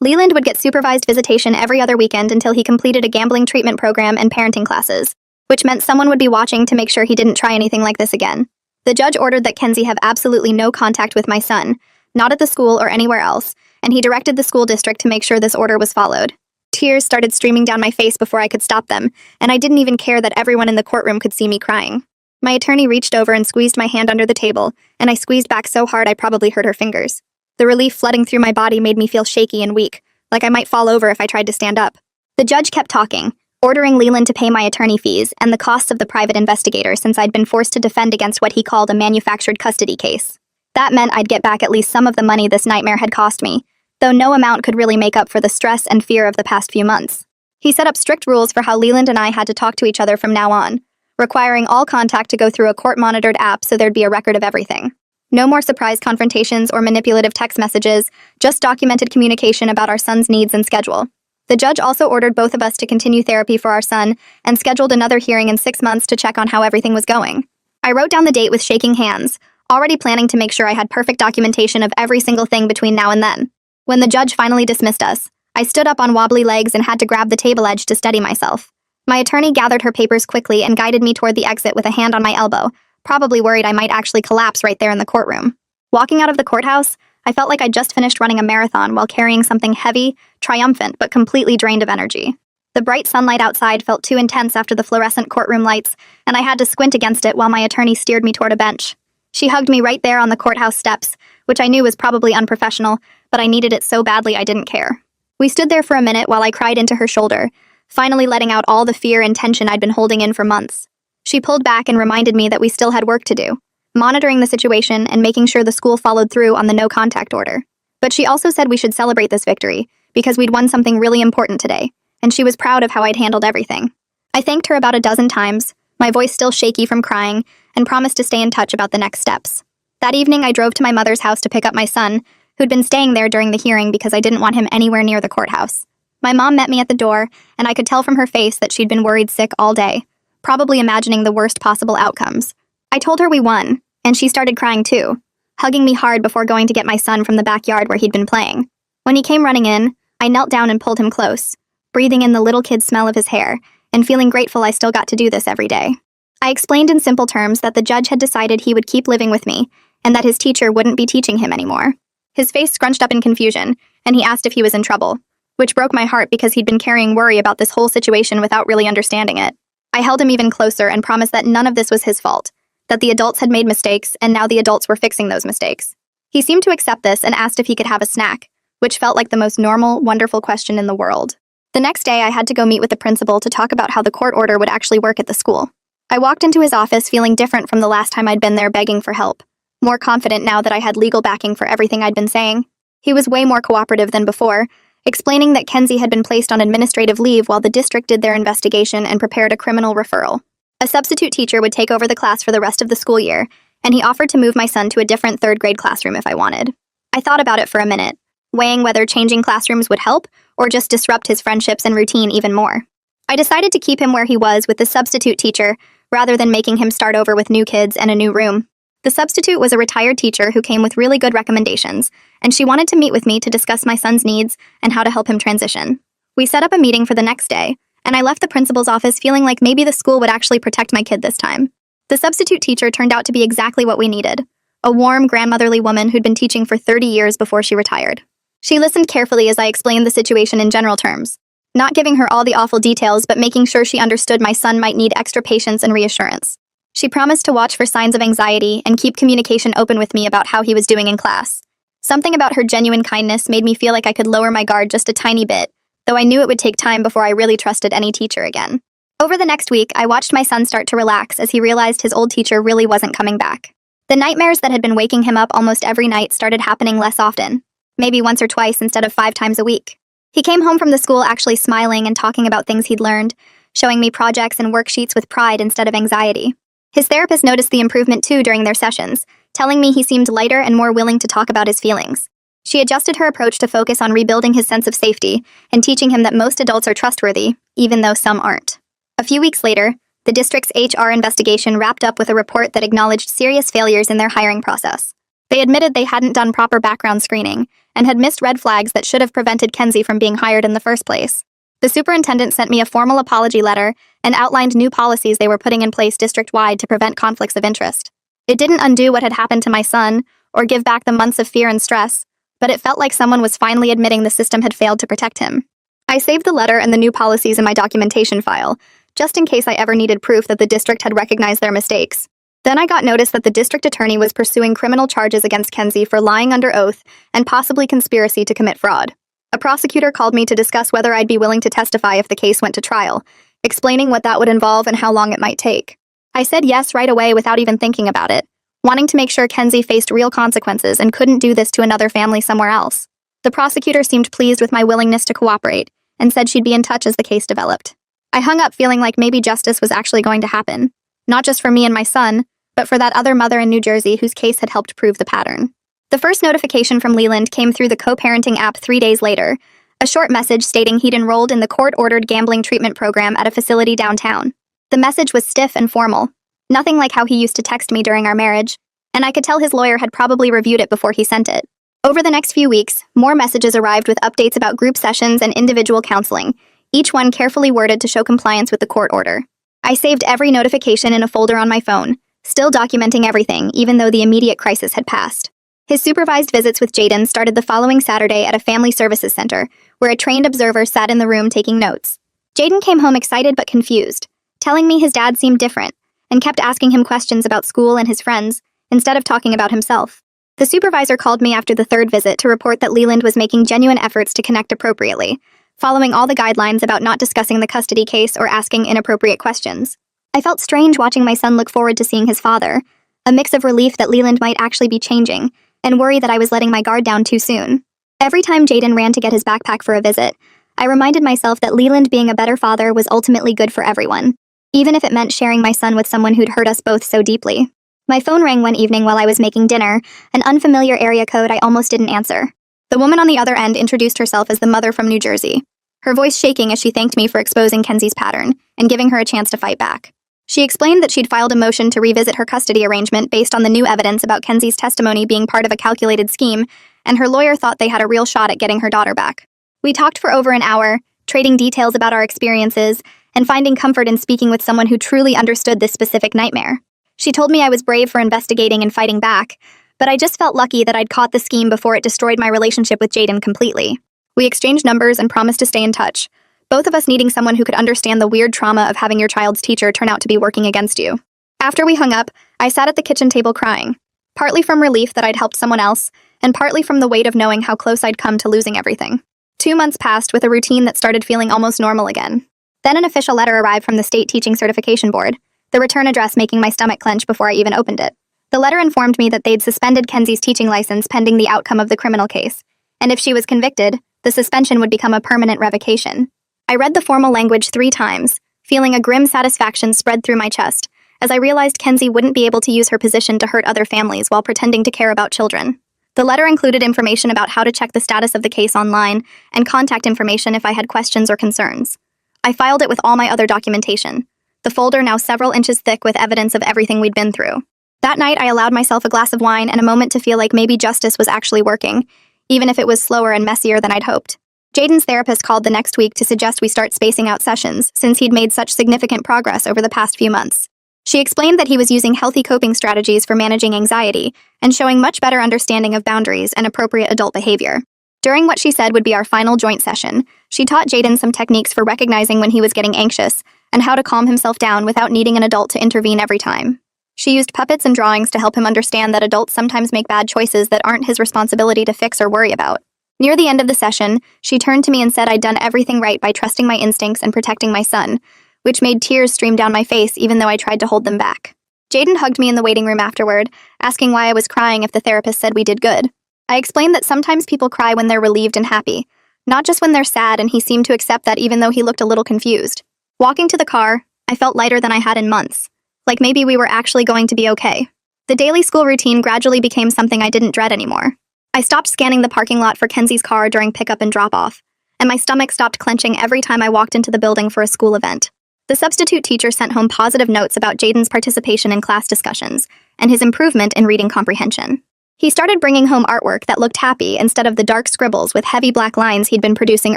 Leland would get supervised visitation every other weekend until he completed a gambling treatment program and parenting classes, which meant someone would be watching to make sure he didn't try anything like this again. The judge ordered that Kenzie have absolutely no contact with my son, not at the school or anywhere else, and he directed the school district to make sure this order was followed. Tears started streaming down my face before I could stop them, and I didn't even care that everyone in the courtroom could see me crying. My attorney reached over and squeezed my hand under the table, and I squeezed back so hard I probably hurt her fingers. The relief flooding through my body made me feel shaky and weak, like I might fall over if I tried to stand up. The judge kept talking, ordering Leland to pay my attorney fees and the costs of the private investigator since I'd been forced to defend against what he called a manufactured custody case. That meant I'd get back at least some of the money this nightmare had cost me, though no amount could really make up for the stress and fear of the past few months. He set up strict rules for how Leland and I had to talk to each other from now on, requiring all contact to go through a court-monitored app so there'd be a record of everything. No more surprise confrontations or manipulative text messages, just documented communication about our son's needs and schedule. The judge also ordered both of us to continue therapy for our son and scheduled another hearing in 6 months to check on how everything was going. I wrote down the date with shaking hands, already planning to make sure I had perfect documentation of every single thing between now and then. When the judge finally dismissed us, I stood up on wobbly legs and had to grab the table edge to steady myself. My attorney gathered her papers quickly and guided me toward the exit with a hand on my elbow, probably worried I might actually collapse right there in the courtroom. Walking out of the courthouse, I felt like I'd just finished running a marathon while carrying something heavy, triumphant, but completely drained of energy. The bright sunlight outside felt too intense after the fluorescent courtroom lights, and I had to squint against it while my attorney steered me toward a bench. She hugged me right there on the courthouse steps, which I knew was probably unprofessional, but I needed it so badly I didn't care. We stood there for a minute while I cried into her shoulder, finally letting out all the fear and tension I'd been holding in for months. She pulled back and reminded me that we still had work to do, monitoring the situation and making sure the school followed through on the no-contact order. But she also said we should celebrate this victory, because we'd won something really important today, and she was proud of how I'd handled everything. I thanked her about a dozen times, my voice still shaky from crying, and promised to stay in touch about the next steps. That evening, I drove to my mother's house to pick up my son, who'd been staying there during the hearing because I didn't want him anywhere near the courthouse. My mom met me at the door, and I could tell from her face that she'd been worried sick all day, probably imagining the worst possible outcomes. I told her we won, and she started crying too, hugging me hard before going to get my son from the backyard where he'd been playing. When he came running in, I knelt down and pulled him close, breathing in the little kid smell of his hair, and feeling grateful I still got to do this every day. I explained in simple terms that the judge had decided he would keep living with me and that his teacher wouldn't be teaching him anymore. His face scrunched up in confusion, and he asked if he was in trouble, which broke my heart because he'd been carrying worry about this whole situation without really understanding it. I held him even closer and promised that none of this was his fault, that the adults had made mistakes and now the adults were fixing those mistakes. He seemed to accept this and asked if he could have a snack, which felt like the most normal, wonderful question in the world. The next day, I had to go meet with the principal to talk about how the court order would actually work at the school. I walked into his office feeling different from the last time I'd been there begging for help, more confident now that I had legal backing for everything I'd been saying. He was way more cooperative than before, explaining that Kenzie had been placed on administrative leave while the district did their investigation and prepared a criminal referral. A substitute teacher would take over the class for the rest of the school year, and he offered to move my son to a different third-grade classroom if I wanted. I thought about it for a minute, weighing whether changing classrooms would help or just disrupt his friendships and routine even more. I decided to keep him where he was with the substitute teacher rather than making him start over with new kids and a new room. The substitute was a retired teacher who came with really good recommendations, and she wanted to meet with me to discuss my son's needs and how to help him transition. We set up a meeting for the next day, and I left the principal's office feeling like maybe the school would actually protect my kid this time. The substitute teacher turned out to be exactly what we needed, a warm, grandmotherly woman who'd been teaching for 30 years before she retired. She listened carefully as I explained the situation in general terms, not giving her all the awful details but making sure she understood my son might need extra patience and reassurance. She promised to watch for signs of anxiety and keep communication open with me about how he was doing in class. Something about her genuine kindness made me feel like I could lower my guard just a tiny bit, though I knew it would take time before I really trusted any teacher again. Over the next week, I watched my son start to relax as he realized his old teacher really wasn't coming back. The nightmares that had been waking him up almost every night started happening less often, maybe once or twice instead of 5 times a week. He came home from the school actually smiling and talking about things he'd learned, showing me projects and worksheets with pride instead of anxiety. His therapist noticed the improvement too during their sessions, telling me he seemed lighter and more willing to talk about his feelings. She adjusted her approach to focus on rebuilding his sense of safety and teaching him that most adults are trustworthy, even though some aren't. A few weeks later, the district's HR investigation wrapped up with a report that acknowledged serious failures in their hiring process. They admitted they hadn't done proper background screening and had missed red flags that should have prevented Kenzie from being hired in the first place. The superintendent sent me a formal apology letter and outlined new policies they were putting in place district-wide to prevent conflicts of interest. It didn't undo what had happened to my son or give back the months of fear and stress, but it felt like someone was finally admitting the system had failed to protect him. I saved the letter and the new policies in my documentation file, just in case I ever needed proof that the district had recognized their mistakes. Then I got notice that the district attorney was pursuing criminal charges against Kenzie for lying under oath and possibly conspiracy to commit fraud. A prosecutor called me to discuss whether I'd be willing to testify if the case went to trial, explaining what that would involve and how long it might take. I said yes right away without even thinking about it, wanting to make sure Kenzie faced real consequences and couldn't do this to another family somewhere else. The prosecutor seemed pleased with my willingness to cooperate and said she'd be in touch as the case developed. I hung up feeling like maybe justice was actually going to happen, not just for me and my son, but for that other mother in New Jersey whose case had helped prove the pattern. The first notification from Leland came through the co-parenting app 3 days later, a short message stating he'd enrolled in the court-ordered gambling treatment program at a facility downtown. The message was stiff and formal, nothing like how he used to text me during our marriage, and I could tell his lawyer had probably reviewed it before he sent it. Over the next few weeks, more messages arrived with updates about group sessions and individual counseling, each one carefully worded to show compliance with the court order. I saved every notification in a folder on my phone, still documenting everything even though the immediate crisis had passed. His supervised visits with Jaden started the following Saturday at a family services center, where a trained observer sat in the room taking notes. Jaden came home excited but confused, telling me his dad seemed different, and kept asking him questions about school and his friends, instead of talking about himself. The supervisor called me after the third visit to report that Leland was making genuine efforts to connect appropriately, following all the guidelines about not discussing the custody case or asking inappropriate questions. I felt strange watching my son look forward to seeing his father, a mix of relief that Leland might actually be changing, and worry that I was letting my guard down too soon. Every time Jaden ran to get his backpack for a visit, I reminded myself that Leland being a better father was ultimately good for everyone, even if it meant sharing my son with someone who'd hurt us both so deeply. My phone rang one evening while I was making dinner, an unfamiliar area code I almost didn't answer. The woman on the other end introduced herself as the mother from New Jersey, her voice shaking as she thanked me for exposing Kenzie's pattern and giving her a chance to fight back. She explained that she'd filed a motion to revisit her custody arrangement based on the new evidence about Kenzie's testimony being part of a calculated scheme, and her lawyer thought they had a real shot at getting her daughter back. We talked for over an hour, trading details about our experiences, and finding comfort in speaking with someone who truly understood this specific nightmare. She told me I was brave for investigating and fighting back, but I just felt lucky that I'd caught the scheme before it destroyed my relationship with Jaden completely. We exchanged numbers and promised to stay in touch, both of us needing someone who could understand the weird trauma of having your child's teacher turn out to be working against you. After we hung up, I sat at the kitchen table crying, partly from relief that I'd helped someone else, and partly from the weight of knowing how close I'd come to losing everything. 2 months passed with a routine that started feeling almost normal again. Then an official letter arrived from the State Teaching Certification Board, the return address making my stomach clench before I even opened it. The letter informed me that they'd suspended Kenzie's teaching license pending the outcome of the criminal case, and if she was convicted, the suspension would become a permanent revocation. I read the formal language 3 times, feeling a grim satisfaction spread through my chest, as I realized Kenzie wouldn't be able to use her position to hurt other families while pretending to care about children. The letter included information about how to check the status of the case online and contact information if I had questions or concerns. I filed it with all my other documentation, the folder now several inches thick with evidence of everything we'd been through. That night, I allowed myself a glass of wine and a moment to feel like maybe justice was actually working, even if it was slower and messier than I'd hoped. Jaden's therapist called the next week to suggest we start spacing out sessions, since he'd made such significant progress over the past few months. She explained that he was using healthy coping strategies for managing anxiety and showing much better understanding of boundaries and appropriate adult behavior. During what she said would be our final joint session, she taught Jaden some techniques for recognizing when he was getting anxious and how to calm himself down without needing an adult to intervene every time. She used puppets and drawings to help him understand that adults sometimes make bad choices that aren't his responsibility to fix or worry about. Near the end of the session, she turned to me and said I'd done everything right by trusting my instincts and protecting my son, which made tears stream down my face even though I tried to hold them back. Jaden hugged me in the waiting room afterward, asking why I was crying if the therapist said we did good. I explained that sometimes people cry when they're relieved and happy, not just when they're sad, and he seemed to accept that even though he looked a little confused. Walking to the car, I felt lighter than I had in months, like maybe we were actually going to be okay. The daily school routine gradually became something I didn't dread anymore. I stopped scanning the parking lot for Kenzie's car during pickup and drop-off, and my stomach stopped clenching every time I walked into the building for a school event. The substitute teacher sent home positive notes about Jaden's participation in class discussions and his improvement in reading comprehension. He started bringing home artwork that looked happy instead of the dark scribbles with heavy black lines he'd been producing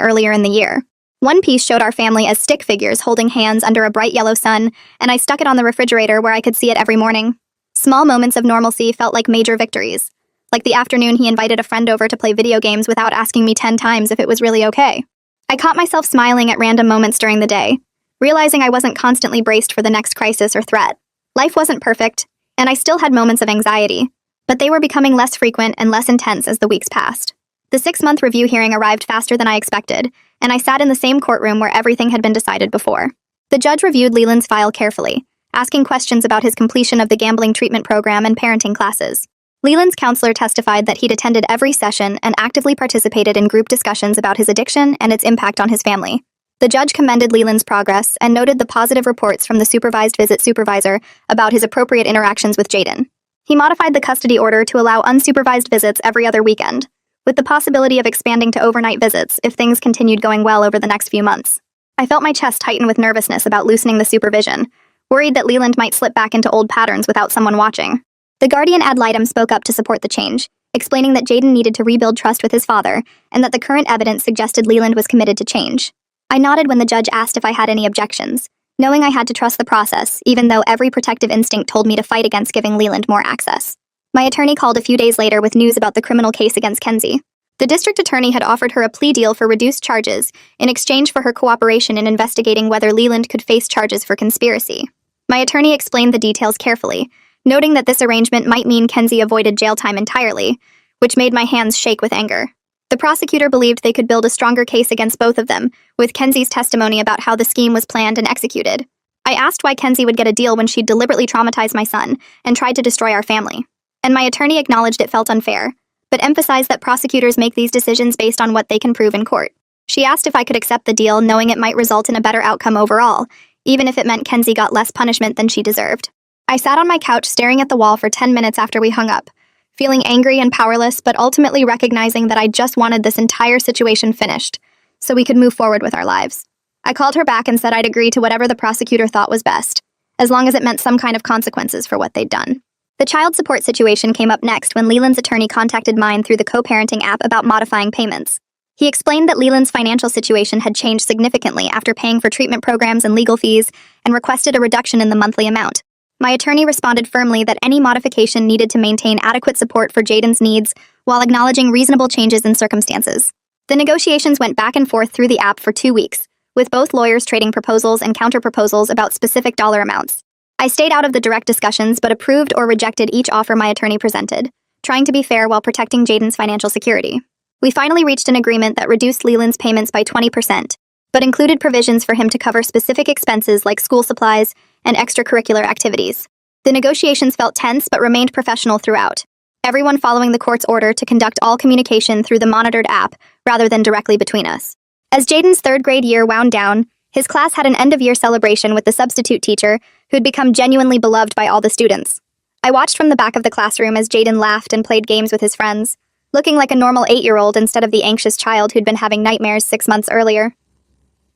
earlier in the year. One piece showed our family as stick figures holding hands under a bright yellow sun, and I stuck it on the refrigerator where I could see it every morning. Small moments of normalcy felt like major victories. Like the afternoon he invited a friend over to play video games without asking me 10 times if it was really okay. I caught myself smiling at random moments during the day, realizing I wasn't constantly braced for the next crisis or threat. Life wasn't perfect, and I still had moments of anxiety, but they were becoming less frequent and less intense as the weeks passed. The 6-month review hearing arrived faster than I expected, and I sat in the same courtroom where everything had been decided before. The judge reviewed Leland's file carefully, asking questions about his completion of the gambling treatment program and parenting classes. Leland's counselor testified that he'd attended every session and actively participated in group discussions about his addiction and its impact on his family. The judge commended Leland's progress and noted the positive reports from the supervised visit supervisor about his appropriate interactions with Jaden. He modified the custody order to allow unsupervised visits every other weekend, with the possibility of expanding to overnight visits if things continued going well over the next few months. I felt my chest tighten with nervousness about loosening the supervision, worried that Leland might slip back into old patterns without someone watching. The guardian ad litem spoke up to support the change, explaining that Jaden needed to rebuild trust with his father and that the current evidence suggested Leland was committed to change. I nodded when the judge asked if I had any objections, knowing I had to trust the process, even though every protective instinct told me to fight against giving Leland more access. My attorney called a few days later with news about the criminal case against Kenzie. The district attorney had offered her a plea deal for reduced charges in exchange for her cooperation in investigating whether Leland could face charges for conspiracy. My attorney explained the details carefully, noting that this arrangement might mean Kenzie avoided jail time entirely, which made my hands shake with anger. The prosecutor believed they could build a stronger case against both of them, with Kenzie's testimony about how the scheme was planned and executed. I asked why Kenzie would get a deal when she'd deliberately traumatized my son and tried to destroy our family, and my attorney acknowledged it felt unfair, but emphasized that prosecutors make these decisions based on what they can prove in court. She asked if I could accept the deal, knowing it might result in a better outcome overall, even if it meant Kenzie got less punishment than she deserved. I sat on my couch staring at the wall for 10 minutes after we hung up, feeling angry and powerless, but ultimately recognizing that I just wanted this entire situation finished, so we could move forward with our lives. I called her back and said I'd agree to whatever the prosecutor thought was best, as long as it meant some kind of consequences for what they'd done. The child support situation came up next when Leland's attorney contacted mine through the co-parenting app about modifying payments. He explained that Leland's financial situation had changed significantly after paying for treatment programs and legal fees and requested a reduction in the monthly amount. My attorney responded firmly that any modification needed to maintain adequate support for Jaden's needs while acknowledging reasonable changes in circumstances. The negotiations went back and forth through the app for 2 weeks, with both lawyers trading proposals and counter-proposals about specific dollar amounts. I stayed out of the direct discussions but approved or rejected each offer my attorney presented, trying to be fair while protecting Jaden's financial security. We finally reached an agreement that reduced Leland's payments by 20%, but included provisions for him to cover specific expenses like school supplies and extracurricular activities. The negotiations felt tense but remained professional throughout, everyone following the court's order to conduct all communication through the monitored app rather than directly between us. As Jaden's third-grade year wound down, his class had an end-of-year celebration with the substitute teacher who'd become genuinely beloved by all the students. I watched from the back of the classroom as Jaden laughed and played games with his friends, looking like a normal 8-year-old instead of the anxious child who'd been having nightmares 6 months earlier.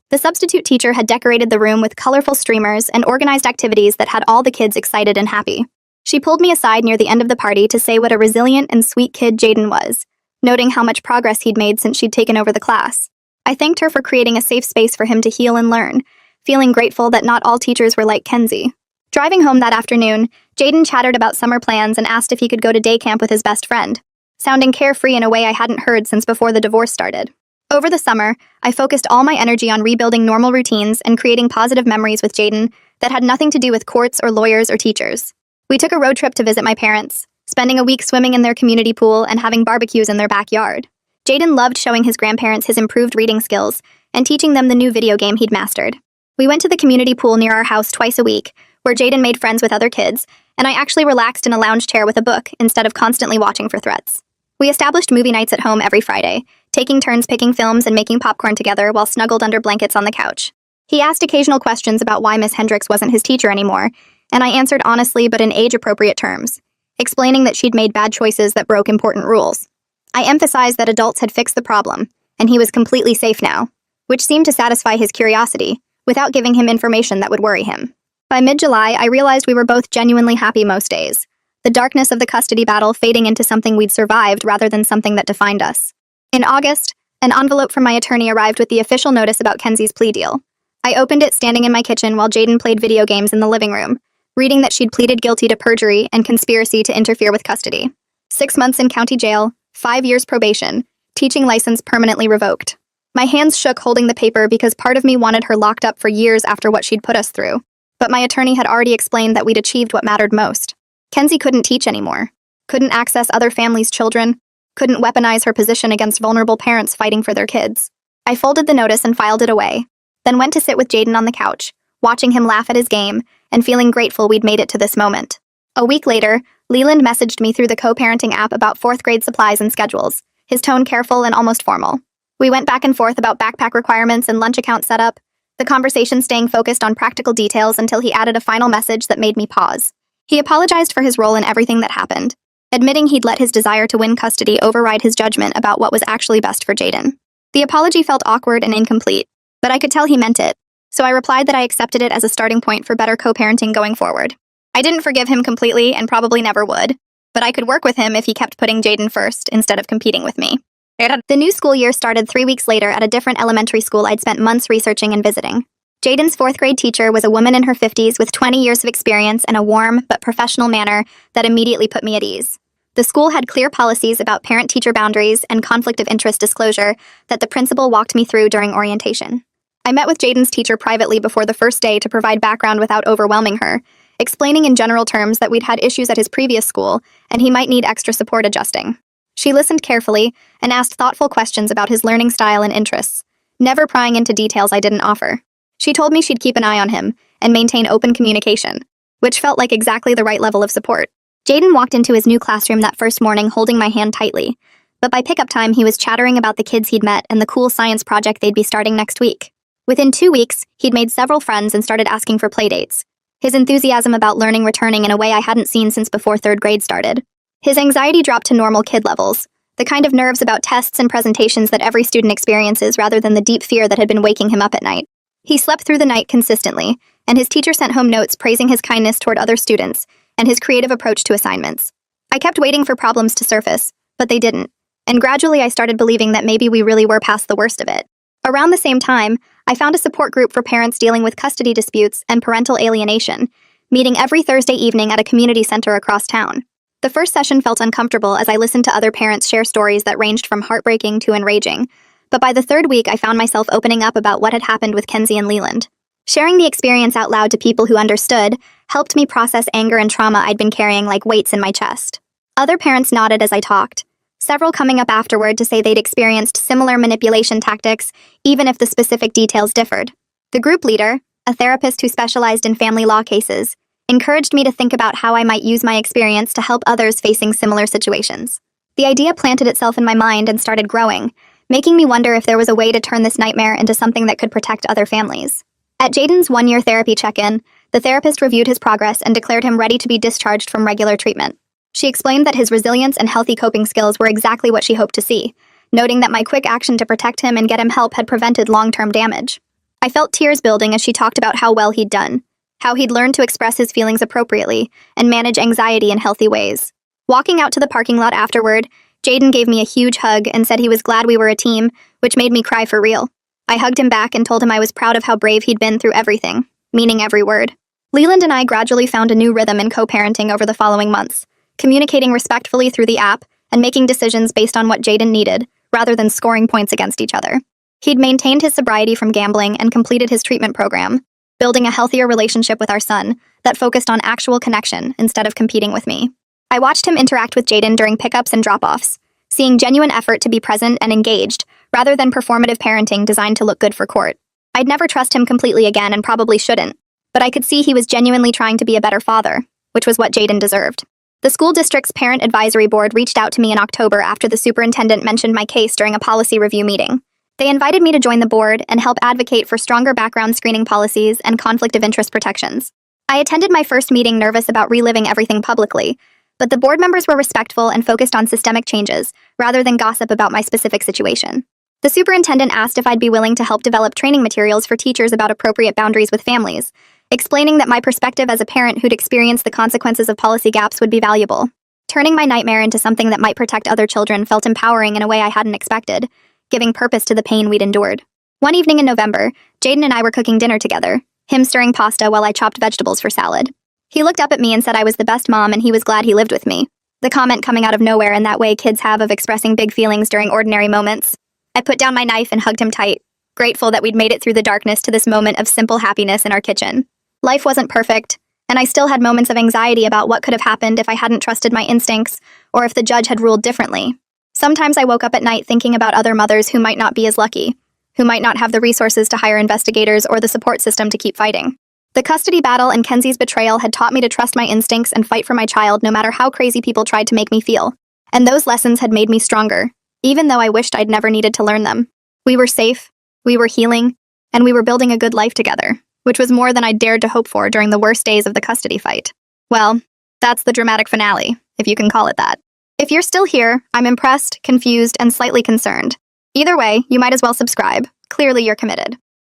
The substitute teacher had decorated the room with colorful streamers and organized activities that had all the kids excited and happy. She pulled me aside near the end of the party to say what a resilient and sweet kid Jaden was, noting how much progress he'd made since she'd taken over the class. I thanked her for creating a safe space for him to heal and learn, feeling grateful that not all teachers were like Kenzie. Driving home that afternoon, Jaden chattered about summer plans and asked if he could go to day camp with his best friend, sounding carefree in a way I hadn't heard since before the divorce started. Over the summer, I focused all my energy on rebuilding normal routines and creating positive memories with Jaden that had nothing to do with courts or lawyers or teachers. We took a road trip to visit my parents, spending a week swimming in their community pool and having barbecues in their backyard. Jaden loved showing his grandparents his improved reading skills and teaching them the new video game he'd mastered. We went to the community pool near our house twice a week, where Jaden made friends with other kids, and I actually relaxed in a lounge chair with a book instead of constantly watching for threats. We established movie nights at home every Friday, taking turns picking films and making popcorn together while snuggled under blankets on the couch. He asked occasional questions about why Miss Hendricks wasn't his teacher anymore, and I answered honestly but in age-appropriate terms, explaining that she'd made bad choices that broke important rules. I emphasized that adults had fixed the problem, and he was completely safe now, which seemed to satisfy his curiosity, without giving him information that would worry him. By mid-July, I realized we were both genuinely happy most days, the darkness of the custody battle fading into something we'd survived rather than something that defined us. In August, an envelope from my attorney arrived with the official notice about Kenzie's plea deal. I opened it standing in my kitchen while Jaden played video games in the living room, reading that she'd pleaded guilty to perjury and conspiracy to interfere with custody. 6 months in county jail, 5 years probation, teaching license permanently revoked. My hands shook holding the paper because part of me wanted her locked up for years after what she'd put us through, but my attorney had already explained that we'd achieved what mattered most. Kenzie couldn't teach anymore, couldn't access other families' children, couldn't weaponize her position against vulnerable parents fighting for their kids. I folded the notice and filed it away, then went to sit with Jaden on the couch, watching him laugh at his game and feeling grateful we'd made it to this moment. A week later, Leland messaged me through the co-parenting app about 4th grade supplies and schedules, his tone careful and almost formal. We went back and forth about backpack requirements and lunch account setup, the conversation staying focused on practical details until he added a final message that made me pause. He apologized for his role in everything that happened, admitting he'd let his desire to win custody override his judgment about what was actually best for Jaden. The apology felt awkward and incomplete, but I could tell he meant it, so I replied that I accepted it as a starting point for better co-parenting going forward. I didn't forgive him completely and probably never would, but I could work with him if he kept putting Jaden first instead of competing with me. The new school year started 3 weeks later at a different elementary school I'd spent months researching and visiting. Jaden's 4th grade teacher was a woman in her 50s with 20 years of experience and a warm but professional manner that immediately put me at ease. The school had clear policies about parent-teacher boundaries and conflict of interest disclosure that the principal walked me through during orientation. I met with Jaden's teacher privately before the first day to provide background without overwhelming her, explaining in general terms that we'd had issues at his previous school and he might need extra support adjusting. She listened carefully and asked thoughtful questions about his learning style and interests, never prying into details I didn't offer. She told me she'd keep an eye on him and maintain open communication, which felt like exactly the right level of support. Jaden walked into his new classroom that first morning holding my hand tightly, but by pickup time he was chattering about the kids he'd met and the cool science project they'd be starting next week. Within 2 weeks, he'd made several friends and started asking for playdates, his enthusiasm about learning returning in a way I hadn't seen since before 3rd grade started. His anxiety dropped to normal kid levels, the kind of nerves about tests and presentations that every student experiences rather than the deep fear that had been waking him up at night. He slept through the night consistently, and his teacher sent home notes praising his kindness toward other students and his creative approach to assignments. I kept waiting for problems to surface, but they didn't. and gradually I started believing that maybe we really were past the worst of it. Around the same time, I found a support group for parents dealing with custody disputes and parental alienation, meeting every Thursday evening at a community center across town. The first session felt uncomfortable as I listened to other parents share stories that ranged from heartbreaking to enraging, but by the third week I found myself opening up about what had happened with Kenzie and Leland. Sharing the experience out loud to people who understood helped me process anger and trauma I'd been carrying like weights in my chest. Other parents nodded as I talked, several coming up afterward to say they'd experienced similar manipulation tactics, even if the specific details differed. The group leader, a therapist who specialized in family law cases, encouraged me to think about how I might use my experience to help others facing similar situations. The idea planted itself in my mind and started growing, making me wonder if there was a way to turn this nightmare into something that could protect other families. At Jaden's one-year therapy check-in, the therapist reviewed his progress and declared him ready to be discharged from regular treatment. She explained that his resilience and healthy coping skills were exactly what she hoped to see, noting that my quick action to protect him and get him help had prevented long-term damage. I felt tears building as she talked about how well he'd done, how he'd learned to express his feelings appropriately and manage anxiety in healthy ways. Walking out to the parking lot afterward, Jaden gave me a huge hug and said he was glad we were a team, which made me cry for real. I hugged him back and told him I was proud of how brave he'd been through everything, meaning every word. Leland and I gradually found a new rhythm in co-parenting over the following months, communicating respectfully through the app and making decisions based on what Jaden needed, rather than scoring points against each other. He'd maintained his sobriety from gambling and completed his treatment program, building a healthier relationship with our son that focused on actual connection instead of competing with me. I watched him interact with Jaden during pickups and drop-offs, seeing genuine effort to be present and engaged, rather than performative parenting designed to look good for court. I'd never trust him completely again and probably shouldn't, but I could see he was genuinely trying to be a better father, which was what Jaden deserved. The school district's parent advisory board reached out to me in October after the superintendent mentioned my case during a policy review meeting. They invited me to join the board and help advocate for stronger background screening policies and conflict of interest protections. I attended my first meeting nervous about reliving everything publicly, but the board members were respectful and focused on systemic changes, rather than gossip about my specific situation. The superintendent asked if I'd be willing to help develop training materials for teachers about appropriate boundaries with families, explaining that my perspective as a parent who'd experienced the consequences of policy gaps would be valuable. Turning my nightmare into something that might protect other children felt empowering in a way I hadn't expected, giving purpose to the pain we'd endured. One evening in November, Jaden and I were cooking dinner together, him stirring pasta while I chopped vegetables for salad. He looked up at me and said I was the best mom and he was glad he lived with me, the comment coming out of nowhere in that way kids have of expressing big feelings during ordinary moments. I put down my knife and hugged him tight, grateful that we'd made it through the darkness to this moment of simple happiness in our kitchen. Life wasn't perfect, and I still had moments of anxiety about what could have happened if I hadn't trusted my instincts or if the judge had ruled differently. Sometimes I woke up at night thinking about other mothers who might not be as lucky, who might not have the resources to hire investigators or the support system to keep fighting. The custody battle and Kenzie's betrayal had taught me to trust my instincts and fight for my child no matter how crazy people tried to make me feel. And those lessons had made me stronger, even though I wished I'd never needed to learn them. We were safe, we were healing, and we were building a good life together, which was more than I dared to hope for during the worst days of the custody fight. Well, that's the dramatic finale, if you can call it that. If you're still here, I'm impressed, confused, and slightly concerned. Either way, you might as well subscribe. Clearly you're committed.